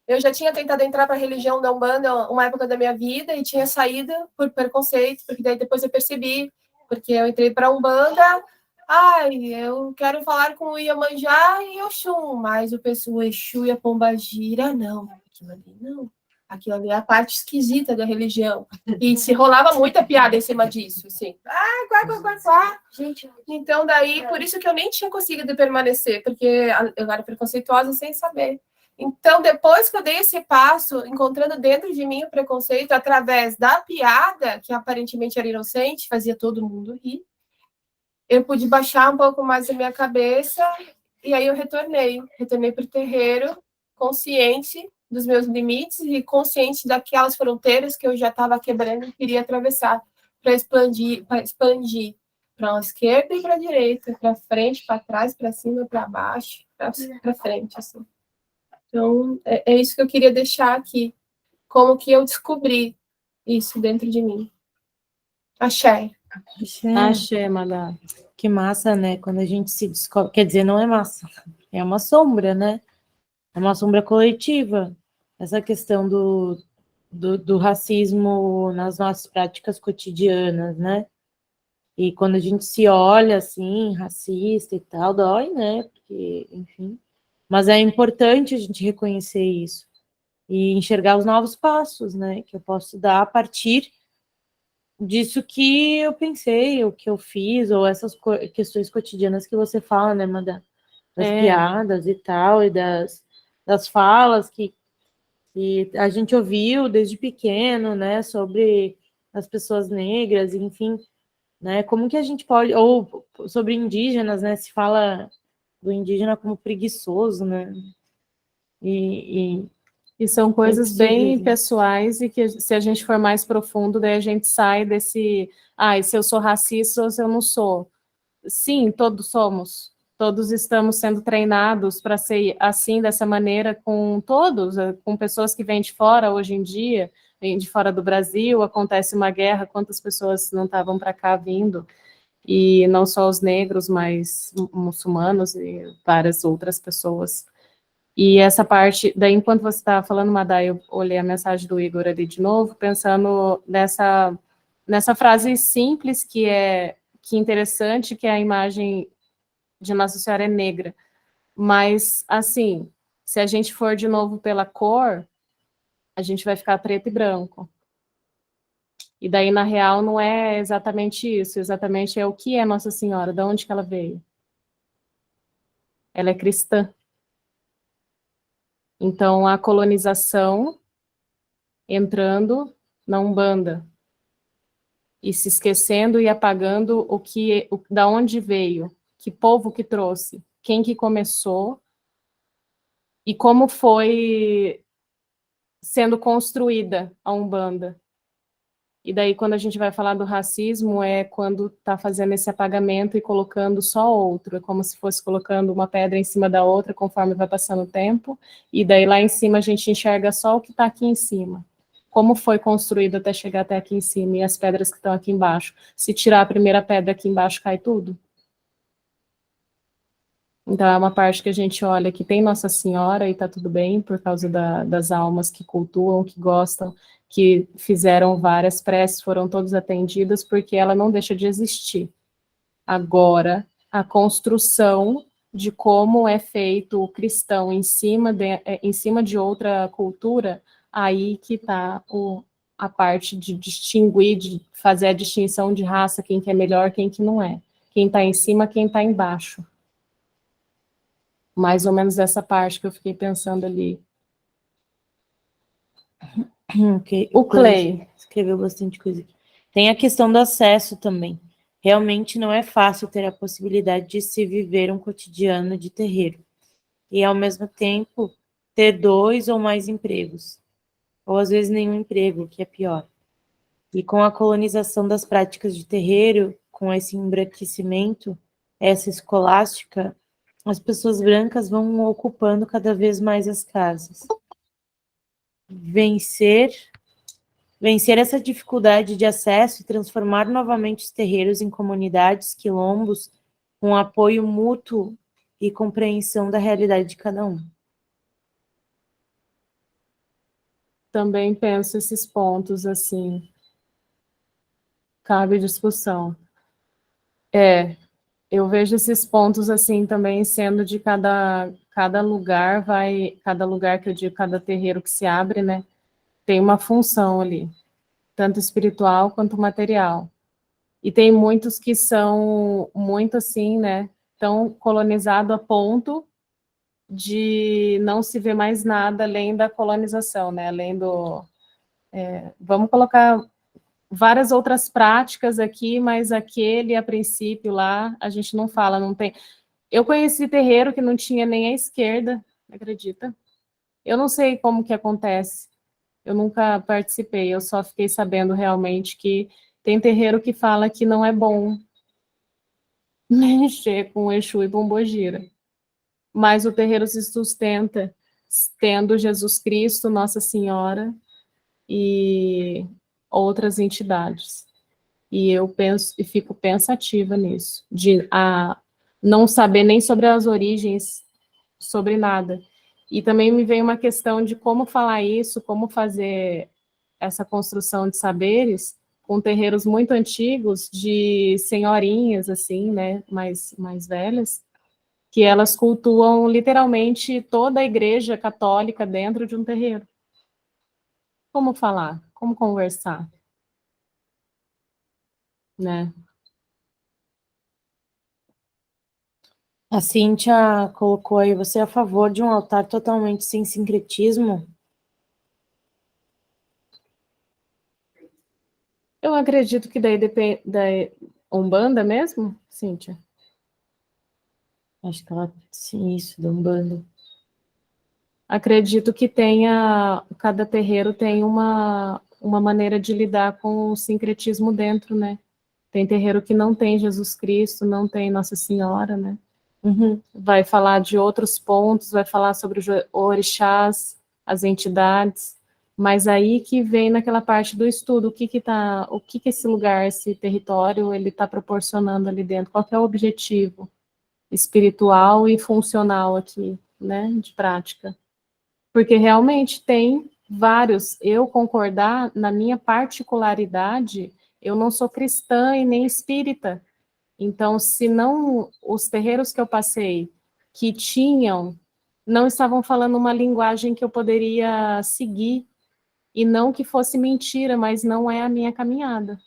Speaker 3: eu já tinha tentado entrar para a religião da Umbanda uma época da minha vida e tinha saído por preconceito, porque daí depois eu percebi, porque eu entrei para a Umbanda, eu quero falar com o Iemanjá e Oxum, mas o Exu e a Pombagira, não, aquilo ali não. Aquilo ali é a parte esquisita da religião. E se rolava muita piada em cima disso, assim. Gente, então daí, por isso que eu nem tinha conseguido permanecer, porque eu era preconceituosa sem saber. Então, depois que eu dei esse passo, encontrando dentro de mim o preconceito através da piada, que aparentemente era inocente, fazia todo mundo rir, eu pude baixar um pouco mais a minha cabeça e aí eu retornei para o terreiro, consciente dos meus limites e consciente daquelas fronteiras que eu já estava quebrando e queria atravessar para expandir para a esquerda e para a direita, para frente, para trás, para cima, para baixo, para frente, assim. Então, é isso que eu queria deixar aqui, como que eu descobri isso dentro de mim. Axé.
Speaker 2: Axé, Madá.
Speaker 1: Que massa, né? Quando a gente se descobre. Quer dizer, não é massa, é uma sombra, né? É uma sombra coletiva. Essa questão do racismo nas nossas práticas cotidianas, né? E quando a gente se olha assim, racista e tal, dói, né? Porque, enfim. Mas é importante a gente reconhecer isso e enxergar os novos passos, né? Que eu posso dar a partir disso que eu pensei, o que eu fiz, ou essas questões cotidianas que você fala, né, Manda? Das piadas e tal, e das falas que E a gente ouviu desde pequeno, né, sobre as pessoas negras, enfim, né, como que a gente pode, ou sobre indígenas, né, se fala do indígena como preguiçoso, né,
Speaker 2: e são
Speaker 1: é
Speaker 2: coisas bem
Speaker 1: possível.
Speaker 2: pessoais e que se a gente for mais profundo, daí a gente sai desse, e se eu sou racista ou se eu não sou. Sim, todos somos. Todos estamos sendo treinados para ser assim, dessa maneira, com todos, com pessoas que vêm de fora hoje em dia, vêm de fora do Brasil, acontece uma guerra, quantas pessoas não estavam para cá vindo? E não só os negros, mas muçulmanos e várias outras pessoas. E essa parte, daí enquanto você estava falando, Madá, eu olhei a mensagem do Igor ali de novo, pensando nessa frase simples que é interessante, que é a imagem de Nossa Senhora é negra. Mas, assim, se a gente for de novo pela cor, a gente vai ficar preto e branco. E daí, na real, não é exatamente isso, exatamente é o que é Nossa Senhora, de onde que ela veio. Ela é cristã. Então, a colonização entrando na Umbanda e se esquecendo e apagando da onde veio, que povo que trouxe, quem que começou e como foi sendo construída a Umbanda. E daí, quando a gente vai falar do racismo, é quando está fazendo esse apagamento e colocando só outro, é como se fosse colocando uma pedra em cima da outra conforme vai passando o tempo, e daí lá em cima a gente enxerga só o que está aqui em cima. Como foi construído até chegar até aqui em cima, e as pedras que estão aqui embaixo. Se tirar a primeira pedra aqui embaixo, cai tudo. Então, é uma parte que a gente olha que tem Nossa Senhora e está tudo bem, por causa das almas que cultuam, que gostam, que fizeram várias preces, foram todas atendidas, porque ela não deixa de existir. Agora, a construção de como é feito o cristão em cima de outra cultura, aí que está a parte de distinguir, de fazer a distinção de raça, quem que é melhor, quem que não é. Quem está em cima, quem está embaixo. Mais ou menos essa parte que eu fiquei pensando ali.
Speaker 1: Okay.
Speaker 2: O Clay.
Speaker 1: Escreveu bastante coisa aqui. Tem a questão do acesso também. Realmente não é fácil ter a possibilidade de se viver um cotidiano de terreiro. E, ao mesmo tempo, ter 2 ou mais empregos. Ou, às vezes, nenhum emprego, que é pior. E com a colonização das práticas de terreiro, com esse embranquecimento, essa escolástica, as pessoas brancas vão ocupando cada vez mais as casas. Vencer essa dificuldade de acesso e transformar novamente os terreiros em comunidades, quilombos, com apoio mútuo e compreensão da realidade de cada um.
Speaker 2: Também penso esses pontos, assim, cabe discussão. Eu vejo esses pontos, assim, também sendo de cada lugar cada lugar que eu digo, cada terreiro que se abre, né, tem uma função ali, tanto espiritual quanto material. E tem muitos que são muito assim, né, tão colonizado a ponto de não se ver mais nada além da colonização, né, além do... vamos colocar várias outras práticas aqui, mas aquele, a princípio, lá, a gente não fala, não tem... Eu conheci terreiro que não tinha nem a esquerda, acredita? Eu não sei como que acontece, eu nunca participei, eu só fiquei sabendo realmente que tem terreiro que fala que não é bom mexer com Exu e Pombogira, mas o terreiro se sustenta tendo Jesus Cristo, Nossa Senhora e outras entidades. E eu penso e fico pensativa nisso, de não saber nem sobre as origens, sobre nada. E também me veio uma questão de como falar isso, como fazer essa construção de saberes com terreiros muito antigos, de senhorinhas, assim, né, mais velhas, que elas cultuam literalmente toda a igreja católica dentro de um terreiro. Como falar? Como conversar? Né?
Speaker 1: A Cíntia colocou aí, você é a favor de um altar totalmente sem sincretismo?
Speaker 2: Eu acredito que daí depende da Umbanda mesmo, Cíntia?
Speaker 1: Acho que ela, sim, isso, da Umbanda.
Speaker 2: Acredito que cada terreiro tem uma maneira de lidar com o sincretismo dentro, né? Tem terreiro que não tem Jesus Cristo, não tem Nossa Senhora, né?
Speaker 1: Uhum.
Speaker 2: Vai falar de outros pontos, vai falar sobre os orixás, as entidades, mas aí que vem naquela parte do estudo, o que que esse lugar, esse território, ele está proporcionando ali dentro, qual que é o objetivo espiritual e funcional aqui, né, de prática. Porque realmente tem vários, eu concordar, na minha particularidade, eu não sou cristã e nem espírita, então, se não, os terreiros que eu passei, que tinham, não estavam falando uma linguagem que eu poderia seguir, e não que fosse mentira, mas não é a minha caminhada.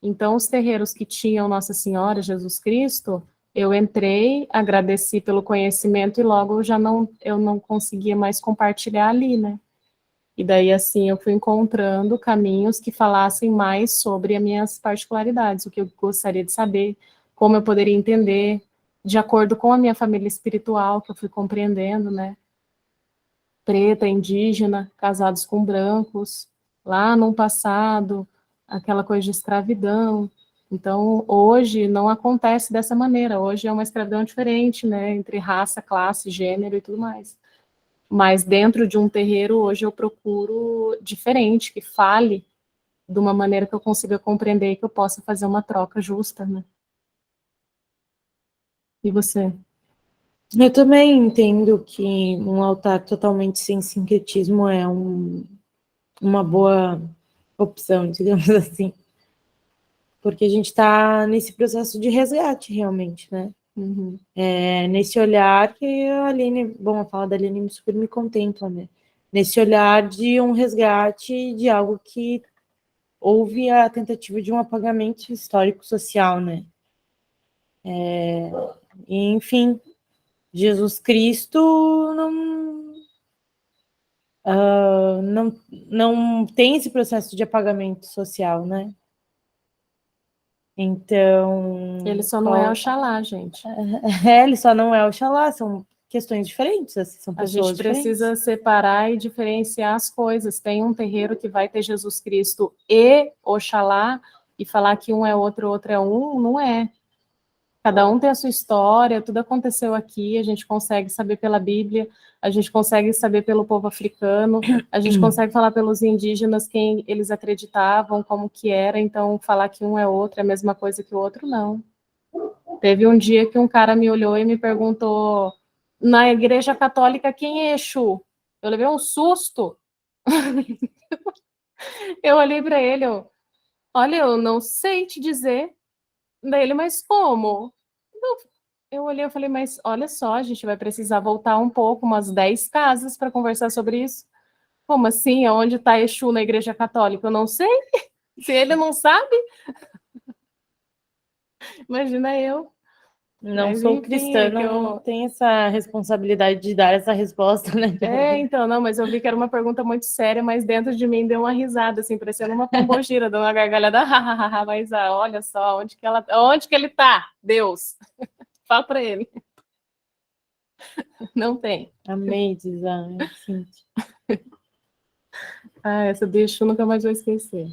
Speaker 2: Então, os terreiros que tinham Nossa Senhora, Jesus Cristo, eu entrei, agradeci pelo conhecimento e logo eu não conseguia mais compartilhar ali, né? E daí, assim, eu fui encontrando caminhos que falassem mais sobre as minhas particularidades, o que eu gostaria de saber, como eu poderia entender, de acordo com a minha família espiritual, que eu fui compreendendo, né? Preta, indígena, casados com brancos, lá no passado, aquela coisa de escravidão. Então, hoje não acontece dessa maneira, hoje é uma escravidão diferente, né? Entre raça, classe, gênero e tudo mais. Mas dentro de um terreiro, hoje eu procuro diferente, que fale de uma maneira que eu consiga compreender e que eu possa fazer uma troca justa, né? E você?
Speaker 1: Eu também entendo que um altar totalmente sem sincretismo é uma boa opção, digamos assim, porque a gente está nesse processo de resgate, realmente, né?
Speaker 2: Uhum.
Speaker 1: É nesse olhar que a Aline, bom, a fala da Aline super me contempla, né? Nesse olhar de um resgate de algo que houve a tentativa de um apagamento histórico-social, né? E, enfim, Jesus Cristo não tem esse processo de apagamento social, né? Então,
Speaker 2: Ele só não é Oxalá, gente.
Speaker 1: ele só não é Oxalá, são questões diferentes, assim, são
Speaker 2: A gente
Speaker 1: pessoas
Speaker 2: precisa
Speaker 1: diferentes.
Speaker 2: separar e diferenciar as coisas. Tem um terreiro que vai ter Jesus Cristo e Oxalá, e falar que um é outro, outro é um, não é. Cada um tem a sua história, tudo aconteceu aqui, a gente consegue saber pela Bíblia, a gente consegue saber pelo povo africano, a gente consegue falar pelos indígenas quem eles acreditavam, como que era, então falar que um é outro é a mesma coisa que o outro, não. Teve um dia que um cara me olhou e me perguntou, na igreja católica, quem é Exu? Eu levei um susto. Eu olhei para ele, olha, eu não sei te dizer. Daí ele, mas como? Eu olhei e falei, mas olha só, a gente vai precisar voltar um pouco, umas 10 casas para conversar sobre isso. Como assim? Onde está Exu na Igreja Católica? Eu não sei. Se ele não sabe, imagina eu.
Speaker 1: Não
Speaker 2: Mas
Speaker 1: sou
Speaker 2: enfim,
Speaker 1: cristã,
Speaker 2: é que
Speaker 1: não
Speaker 2: eu.
Speaker 1: tenho essa responsabilidade de dar essa resposta, né?
Speaker 2: Então, não, mas eu vi que era uma pergunta muito séria, mas dentro de mim deu uma risada, assim, parecendo uma pombogira, dando uma gargalhada, mas olha só, onde que ele tá? Deus, fala para ele. Não tem.
Speaker 1: Amei, Dizan, sim.
Speaker 2: Essa do Exu nunca mais vou esquecer.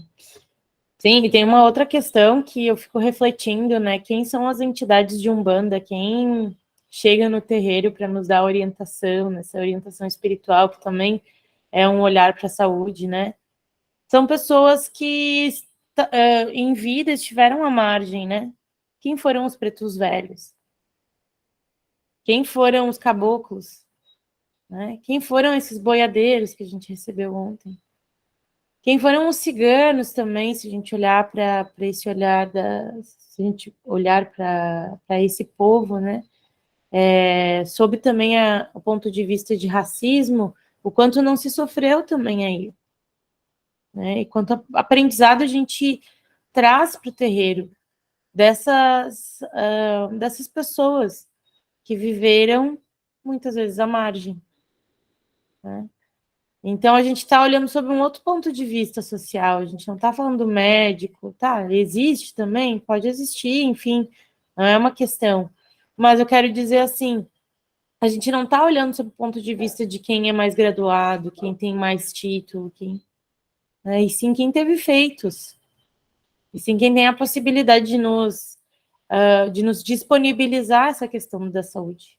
Speaker 1: Sim, e tem uma outra questão que eu fico refletindo, né? Quem são as entidades de Umbanda? Quem chega no terreiro para nos dar orientação, nessa orientação espiritual, que também é um olhar para a saúde, né? São pessoas que em vida estiveram à margem, né? Quem foram os pretos velhos? Quem foram os caboclos? Né? Quem foram esses boiadeiros que a gente recebeu ontem? Quem foram os ciganos também, se a gente olhar para esse olhar se a gente olhar para esse povo, né? Sob também o ponto de vista de racismo, o quanto não se sofreu também aí, né? E quanto aprendizado a gente traz para o terreiro dessas pessoas que viveram muitas vezes à margem, né? Então, a gente está olhando sobre um outro ponto de vista social, a gente não está falando do médico, tá? Existe também, pode existir, enfim, não é uma questão. Mas eu quero dizer assim, a gente não está olhando sob o ponto de vista de quem é mais graduado, quem tem mais título, e sim quem teve feitos, e sim quem tem a possibilidade de nos disponibilizar essa questão da saúde.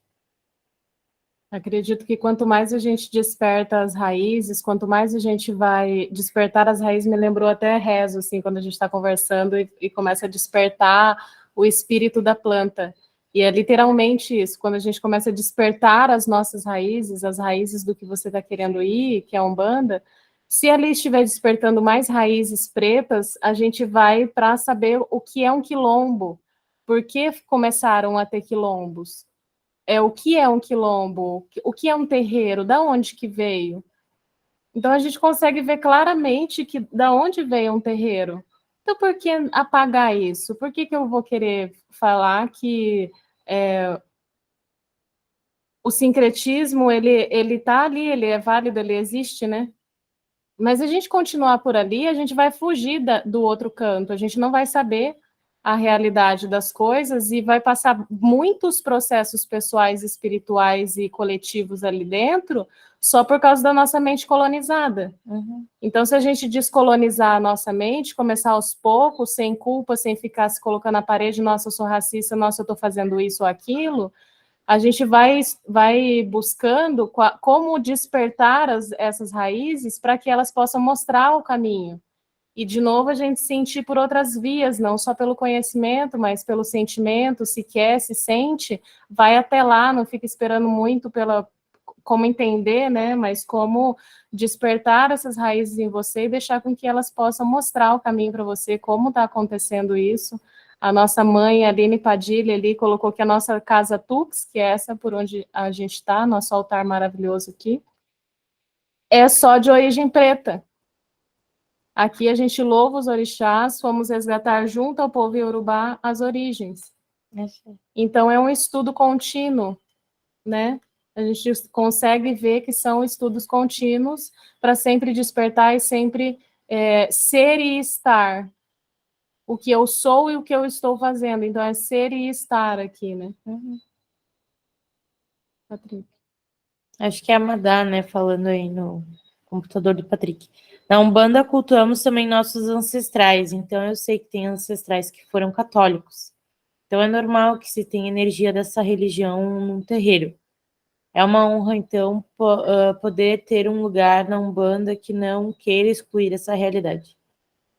Speaker 2: Acredito que quanto mais a gente desperta as raízes, quanto mais a gente vai despertar as raízes, me lembrou até rezo, assim, quando a gente está conversando e começa a despertar o espírito da planta. E é literalmente isso, quando a gente começa a despertar as nossas raízes, as raízes do que você está querendo ir, que é a Umbanda, se ali estiver despertando mais raízes pretas, a gente vai para saber o que é um quilombo, por que começaram a ter quilombos, o que é um quilombo, o que é um terreiro, da onde que veio. Então a gente consegue ver claramente que da onde veio um terreiro. Então por que apagar isso? Por que eu vou querer falar que o sincretismo ele tá ali, ele é válido, ele existe, né? Mas a gente continuar por ali, a gente vai fugir do outro canto, a gente não vai saber a realidade das coisas e vai passar muitos processos pessoais, espirituais e coletivos ali dentro só por causa da nossa mente colonizada.
Speaker 1: Uhum.
Speaker 2: Então, se a gente descolonizar a nossa mente, começar aos poucos, sem culpa, sem ficar se colocando na parede, nossa, eu sou racista, nossa, eu estou fazendo isso ou aquilo, a gente vai buscando como despertar essas raízes para que elas possam mostrar o caminho. E, de novo, a gente sentir por outras vias, não só pelo conhecimento, mas pelo sentimento, se quer, se sente, vai até lá, não fica esperando muito como entender, né? Mas como despertar essas raízes em você e deixar com que elas possam mostrar o caminho para você, como está acontecendo isso. A nossa mãe, Aline Padilha, ali colocou que a nossa casa Tux, que é essa por onde a gente está, nosso altar maravilhoso aqui, é só de origem preta. Aqui a gente louva os orixás, fomos resgatar junto ao povo iorubá as origens. Então é um estudo contínuo, né? A gente consegue ver que são estudos contínuos para sempre despertar e sempre ser e estar. O que eu sou e o que eu estou fazendo. Então, é ser e estar aqui, né?
Speaker 1: Uhum.
Speaker 2: Patrick.
Speaker 1: Acho que é a Madá, né, falando aí no computador do Patrick. Na Umbanda, cultuamos também nossos ancestrais. Então, eu sei que tem ancestrais que foram católicos. Então, é normal que se tenha energia dessa religião num terreiro. É uma honra, então, poder ter um lugar na Umbanda que não queira excluir essa realidade.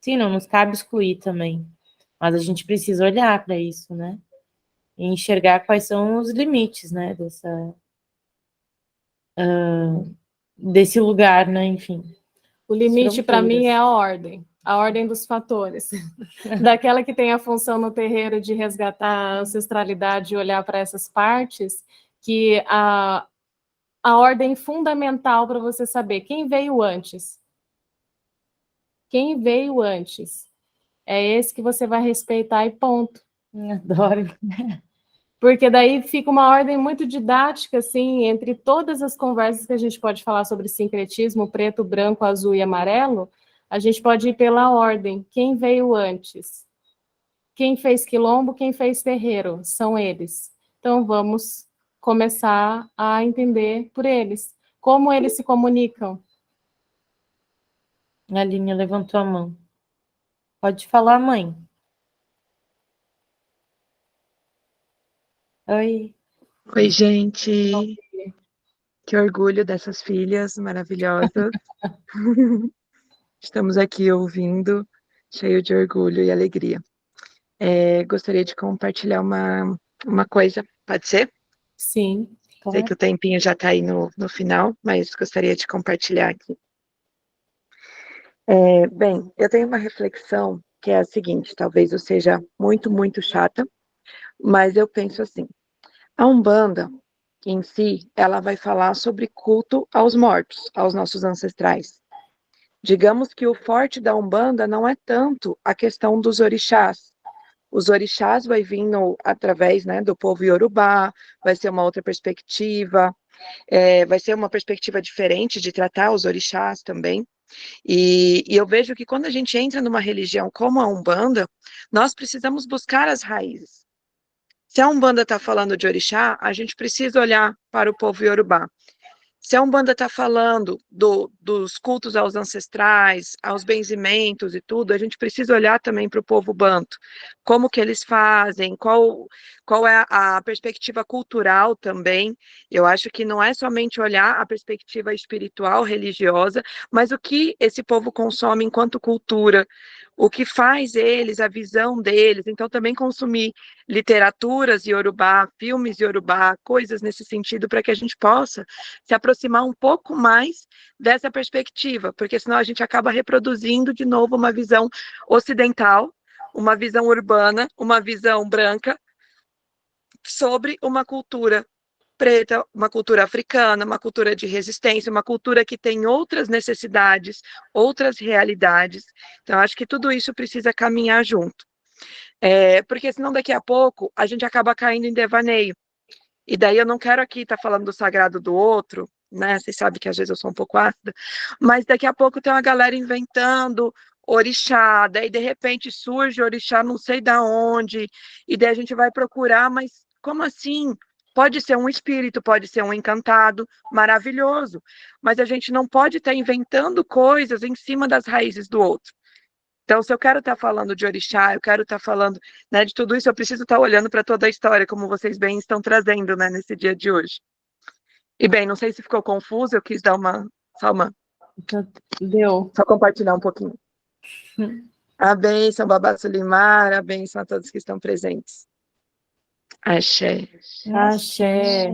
Speaker 1: Sim, não nos cabe excluir também. Mas a gente precisa olhar para isso, né? E enxergar quais são os limites, né? Desse lugar, né? Enfim.
Speaker 2: O limite, para mim, é a ordem dos fatores. Daquela que tem a função no terreiro de resgatar a ancestralidade e olhar para essas partes, que a ordem fundamental para você saber quem veio antes. Quem veio antes. É esse que você vai respeitar e ponto.
Speaker 1: Adoro.
Speaker 2: Porque daí fica uma ordem muito didática, assim, entre todas as conversas que a gente pode falar sobre sincretismo, preto, branco, azul e amarelo, a gente pode ir pela ordem. Quem veio antes? Quem fez quilombo, quem fez terreiro? São eles. Então, vamos começar a entender por eles. Como eles se comunicam.
Speaker 1: A Aline levantou a mão. Pode falar, mãe. Oi.
Speaker 4: Oi, gente. Que orgulho dessas filhas maravilhosas. Estamos aqui ouvindo, cheio de orgulho e alegria. Gostaria de compartilhar uma coisa, pode ser?
Speaker 2: Sim.
Speaker 4: Sei que o tempinho já está aí no final, mas gostaria de compartilhar aqui. Bem, eu tenho uma reflexão que é a seguinte, talvez eu seja muito, muito chata, mas eu penso assim, a Umbanda, em si, ela vai falar sobre culto aos mortos, aos nossos ancestrais. Digamos que o forte da Umbanda não é tanto a questão dos orixás. Os orixás vai vindo através, né, do povo iorubá, vai ser uma outra perspectiva. vai ser uma perspectiva diferente de tratar os orixás também. E eu vejo que quando a gente entra numa religião como a Umbanda, nós precisamos buscar as raízes. Se a Umbanda está falando de orixá, a gente precisa olhar para o povo Iorubá. Se a Umbanda está falando dos cultos aos ancestrais, aos benzimentos e tudo, a gente precisa olhar também para o povo banto. Como que eles fazem, qual é a perspectiva cultural também. Eu acho que não é somente olhar a perspectiva espiritual, religiosa, mas o que esse povo consome enquanto cultura, o que faz eles, a visão deles. Então, também consumir literaturas iorubá, filmes iorubá, coisas nesse sentido, para que a gente possa se aproximar um pouco mais dessa perspectiva, porque senão a gente acaba reproduzindo de novo uma visão ocidental, uma visão urbana, uma visão branca, sobre uma cultura preta, uma cultura africana, uma cultura de resistência, uma cultura que tem outras necessidades, outras realidades. Então, acho que tudo isso precisa caminhar junto. Porque senão daqui a pouco a gente acaba caindo em devaneio. E daí eu não quero aqui estar falando do sagrado do outro, né? Vocês sabem que às vezes eu sou um pouco ácida, mas daqui a pouco tem uma galera inventando orixá, daí de repente surge orixá não sei da onde, e daí a gente vai procurar, mas como assim? Pode ser um espírito, pode ser um encantado, maravilhoso, mas a gente não pode estar inventando coisas em cima das raízes do outro. Então, se eu quero estar falando de orixá, eu quero estar falando, né, de tudo isso, eu preciso estar olhando para toda a história, como vocês bem estão trazendo, né, nesse dia de hoje. E bem, não sei se ficou confuso, eu quis dar só compartilhar um pouquinho. A bênção, Babá Sulimar, a bênção a todos que estão presentes. Axé.
Speaker 1: Axé.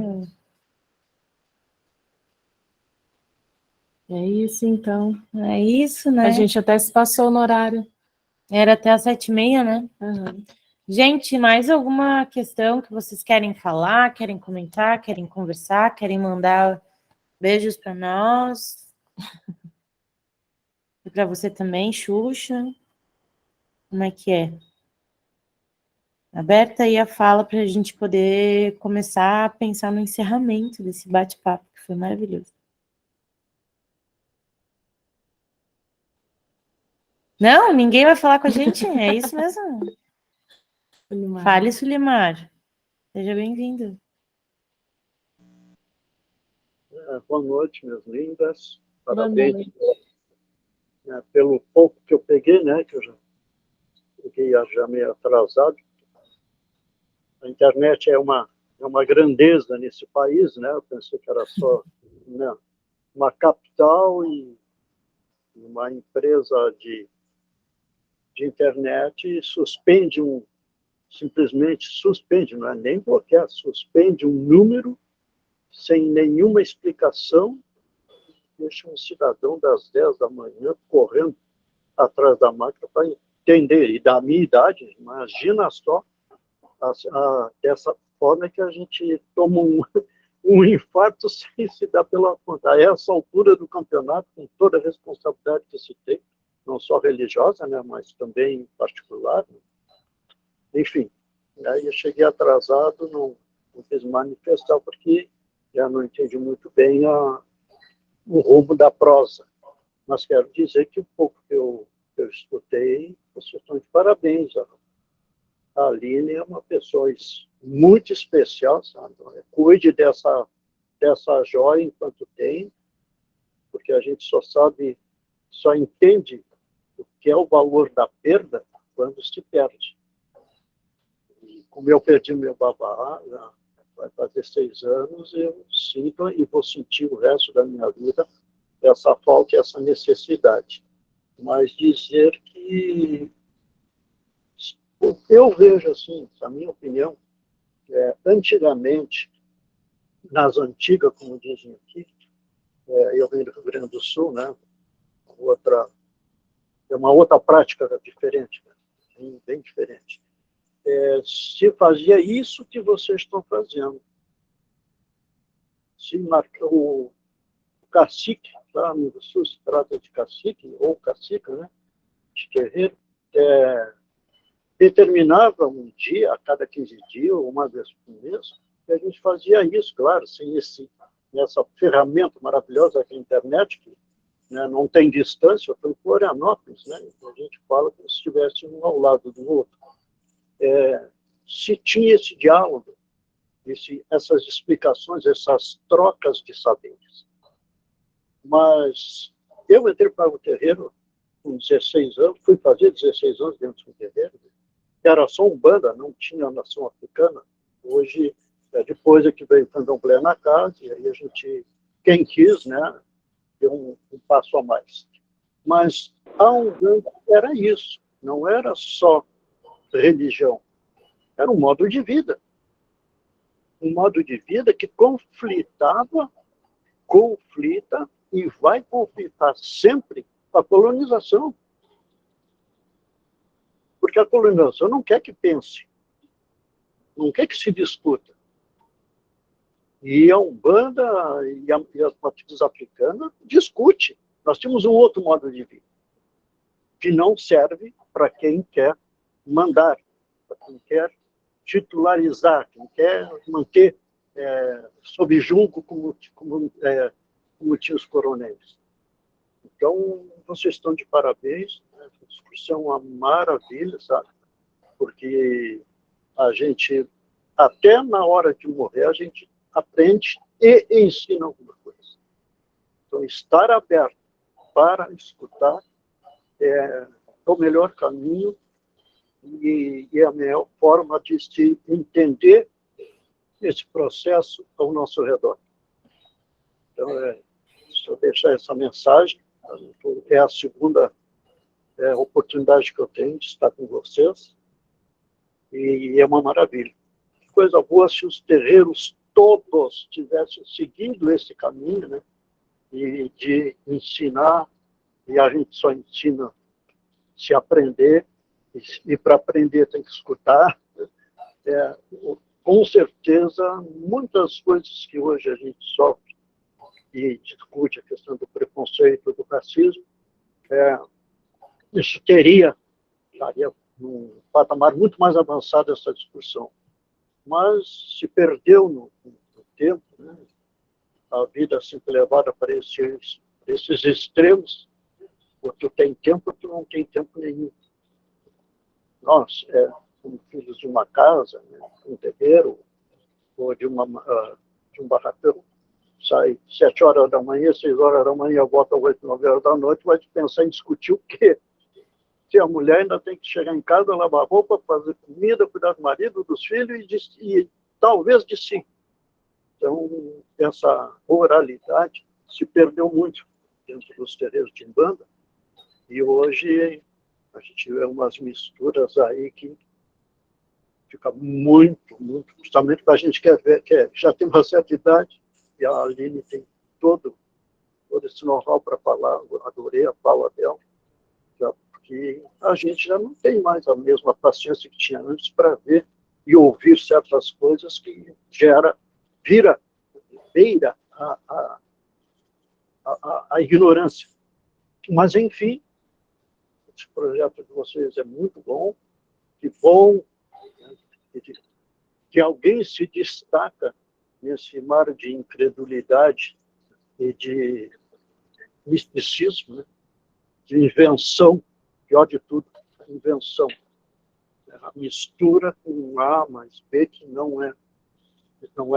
Speaker 2: É isso, então.
Speaker 1: É isso, né?
Speaker 2: A gente até se passou no horário.
Speaker 1: Era até às 7h30, né?
Speaker 2: Uhum.
Speaker 1: Gente, mais alguma questão que vocês querem falar, querem comentar, querem conversar, querem mandar beijos para nós? E para você também, Xuxa? Como é que é? Aberta aí a fala para a gente poder começar a pensar no encerramento desse bate-papo, que foi maravilhoso. Não, ninguém vai falar com a gente? É isso mesmo?
Speaker 2: Sulimar.
Speaker 1: Fale, Sulimar. Seja bem-vindo.
Speaker 5: Boa noite, minhas lindas. Parabéns pelo pouco que eu peguei, né? Que eu já peguei já meio atrasado. A internet é uma grandeza nesse país, né? Eu pensei que era só, né, uma capital e uma empresa de internet simplesmente suspende, não é nem bloquear, suspende um número sem nenhuma explicação, deixa um cidadão das 10 da manhã correndo atrás da máquina para entender. E da minha idade, imagina só, dessa forma que a gente toma um infarto sem se dar pela conta. A essa altura do campeonato, com toda a responsabilidade que se tem, não só religiosa, né, mas também particular. Né? Enfim, aí eu cheguei atrasado, não quis manifestar, porque já não entendi muito bem o rumo da prosa. Mas quero dizer que o pouco que eu escutei, vocês estão de parabéns. A Aline é uma pessoa muito especial, sabe? Cuide dessa joia enquanto tem, porque a gente só entende o que é o valor da perda quando se perde. E como eu perdi meu babá, vai fazer 6 anos, eu sinto e vou sentir o resto da minha vida essa falta e essa necessidade. Mas dizer que eu vejo assim, a minha opinião, antigamente, nas antigas, como dizem aqui, eu venho do Rio Grande do Sul, né? É uma outra prática diferente, né? Bem diferente. Se fazia isso que vocês estão fazendo. Se o cacique, lá no Sul se trata de cacique, ou cacica, né? De terreiro, determinava um dia, a cada 15 dias, ou uma vez por mês, e a gente fazia isso, claro, sem esse nessa ferramenta maravilhosa que é a internet, que, né, não tem distância. Eu estou em Florianópolis, né? Então a gente fala como se estivesse um ao lado do outro. Se tinha esse diálogo, essas explicações, essas trocas de saberes. Mas eu entrei para o terreiro com 16 anos, fui fazer 16 anos dentro do terreiro, era só Umbanda, não tinha nação africana. Hoje, depois é que veio o Candomblé na casa, e aí a gente, quem quis, né, deu um passo a mais. Mas a Umbanda era isso, não era só religião, era um modo de vida. Um modo de vida que conflita e vai conflitar sempre com a colonização. Porque a colonização não quer que pense, não quer que se discuta. E a Umbanda e as matrizes africanas discutem. Nós temos um outro modo de vida, que não serve para quem quer mandar, para quem quer titularizar, quem quer manter sob julgo como tinha os coronéis. Então, vocês estão de parabéns, né? A discussão é uma maravilha, sabe? Porque a gente, até na hora de morrer, a gente aprende e ensina alguma coisa. Então, estar aberto para escutar é o melhor caminho e a melhor forma de se entender esse processo ao nosso redor. Então, se eu deixar essa mensagem, é a segunda oportunidade que eu tenho de estar com vocês, e é uma maravilha. Que coisa boa se os terreiros todos tivessem seguido esse caminho, né? E de ensinar, e a gente só ensina se aprender, e para aprender tem que escutar. Com certeza, muitas coisas que hoje a gente sofre e discute, a questão do preconceito, do racismo, isso estaria num patamar muito mais avançado essa discussão. Mas se perdeu no tempo, né? A vida sempre levada para esses extremos, ou tu tem tempo, ou tu não tem tempo nenhum. Nós, como filhos de uma casa, né, um terreiro, ou de um barracão, sai 7 horas da manhã, 6 horas da manhã, volta às 8, 9 horas da noite, vai pensar em discutir o quê? Se a mulher ainda tem que chegar em casa, lavar roupa, fazer comida, cuidar do marido, dos filhos e talvez de si. Então, essa oralidade se perdeu muito dentro dos terreiros de Umbanda, e hoje a gente vê umas misturas aí que fica muito, muito, justamente para a gente que já tem uma certa idade, e a Aline tem todo esse know-how para falar. Eu adorei a fala dela, porque a gente já não tem mais a mesma paciência que tinha antes para ver e ouvir certas coisas que beira a ignorância. Mas, enfim, esse projeto de vocês é muito bom, que bom, né, que alguém se destaca nesse mar de incredulidade e de misticismo, né, de invenção, pior de tudo, a invenção. A mistura com A mais B, que não é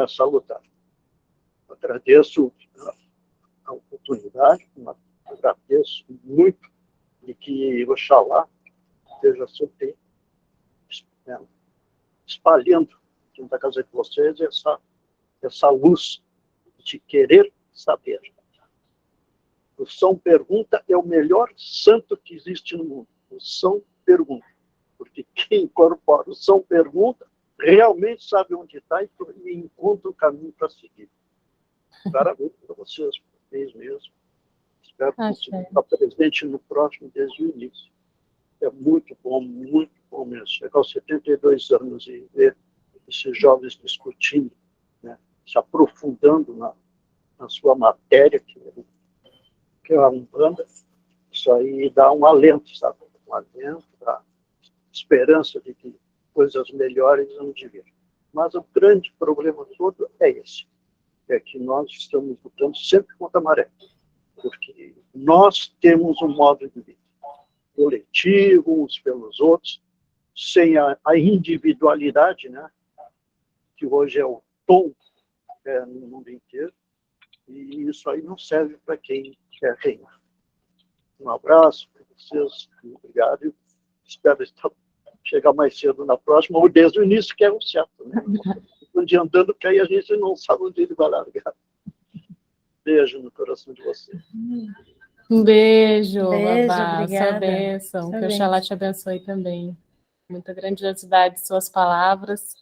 Speaker 5: salutar. Eu agradeço a oportunidade, agradeço muito, e que Oxalá esteja sempre espalhando dentro da casa de vocês essa luz de querer saber. O São Pergunta é o melhor santo que existe no mundo. O São Pergunta. Porque quem incorpora o São Pergunta realmente sabe onde está e encontra o caminho para seguir. Parabéns para vocês, mesmo. Espero estar presente no próximo desde o início. É muito bom mesmo. Chegar aos 72 anos e ver esses jovens discutindo, né, se aprofundando na sua matéria, que é a Umbanda, isso aí dá um alento, sabe? Um alento, dá esperança de que coisas melhores vão de vir. Mas o grande problema todo é esse. é que nós estamos lutando sempre contra a maré, porque nós temos um modo de vida coletivo, uns pelos outros, sem a individualidade, né, que hoje é o tom no mundo inteiro, e isso aí não serve para quem quer reinar. Um abraço para vocês, obrigado, e espero chegar mais cedo na próxima, ou desde o início, que é o certo, né? Adiantando, que aí a gente não sabe onde ele vai largar. Beijo no coração de vocês.
Speaker 2: Um beijo,
Speaker 1: Beijo,
Speaker 2: Babá, sua
Speaker 1: obrigada.
Speaker 2: bênção,
Speaker 1: Sua
Speaker 2: que Oxalá te abençoe também. Muita grandiosidade de suas palavras.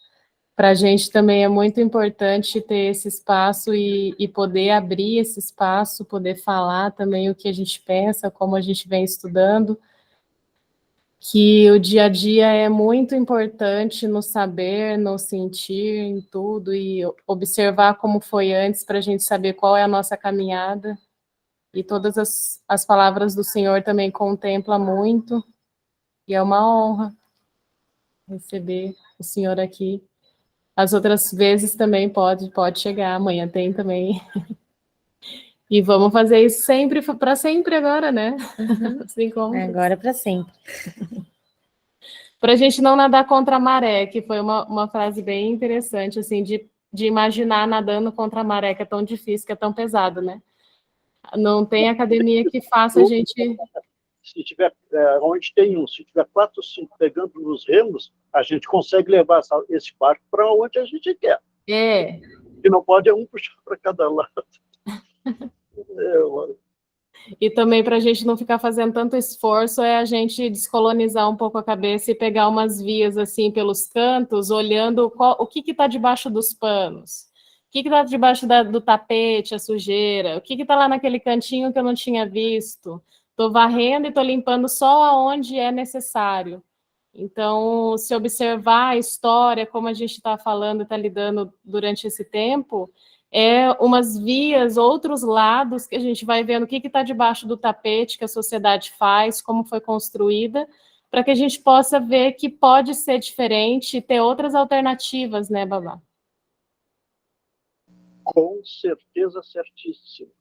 Speaker 2: Para a gente também é muito importante ter esse espaço e poder abrir esse espaço, poder falar também o que a gente pensa, como a gente vem estudando, que o dia a dia é muito importante no saber, no sentir, em tudo, e observar como foi antes, para a gente saber qual é a nossa caminhada. E todas as palavras do Senhor também contemplam muito, e é uma honra receber o Senhor aqui. As outras vezes também pode chegar, amanhã tem também. E vamos fazer isso sempre, para sempre agora, né?
Speaker 1: Agora para sempre.
Speaker 2: Para a gente não nadar contra a maré, que foi uma frase bem interessante, assim, de imaginar nadando contra a maré, que é tão difícil, que é tão pesado, né? Não tem academia que faça a gente...
Speaker 5: Se tiver, onde tem se tiver 4 ou 5 pegando nos remos, a gente consegue levar esse barco para onde a gente quer.
Speaker 2: É.
Speaker 5: E não pode um puxar para cada lado.
Speaker 2: E também, para a gente não ficar fazendo tanto esforço, é a gente descolonizar um pouco a cabeça e pegar umas vias assim pelos cantos, olhando o que está debaixo dos panos, o que está debaixo do tapete, a sujeira, o que está lá naquele cantinho que eu não tinha visto. Estou varrendo e estou limpando só aonde é necessário. Então, se observar a história, como a gente está falando, está lidando durante esse tempo, umas vias, outros lados que a gente vai vendo o que está debaixo do tapete que a sociedade faz, como foi construída, para que a gente possa ver que pode ser diferente e ter outras alternativas, né, Babá?
Speaker 5: Com certeza, certíssimo.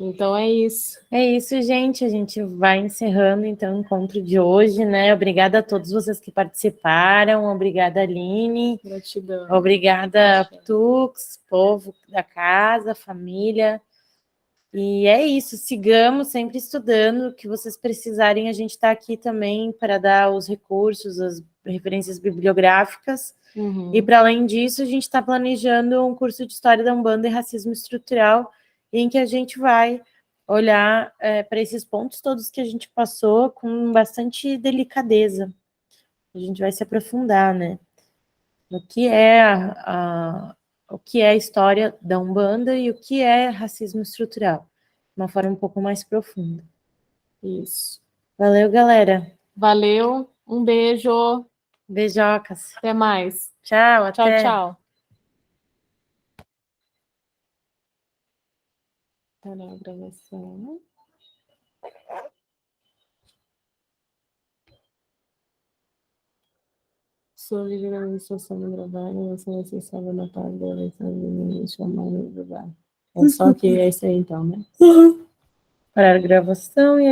Speaker 2: Então é isso.
Speaker 1: É isso, gente. A gente vai encerrando, então, o encontro de hoje, né? Obrigada a todos vocês que participaram. Obrigada, Aline.
Speaker 2: Gratidão.
Speaker 1: Obrigada, Tux, povo da casa, família. E é isso. Sigamos sempre estudando. O que vocês precisarem, a gente está aqui também para dar os recursos, as referências bibliográficas.
Speaker 2: Uhum.
Speaker 1: E, para além disso, a gente está planejando um curso de História da Umbanda e Racismo Estrutural, em que a gente vai olhar para esses pontos todos que a gente passou com bastante delicadeza. A gente vai se aprofundar, né? No que é o que é a história da Umbanda e o que é racismo estrutural, de uma forma um pouco mais profunda.
Speaker 2: Isso.
Speaker 1: Valeu, galera.
Speaker 2: Valeu. Um beijo.
Speaker 1: Beijocas.
Speaker 2: Até mais.
Speaker 1: Tchau, até.
Speaker 2: Tchau, tchau. Tá na gravação. Sobre a administração do trabalho, você é essencial na parte da eleição de chamar do trabalho. É só que é isso aí, então, né?
Speaker 1: Parar a gravação e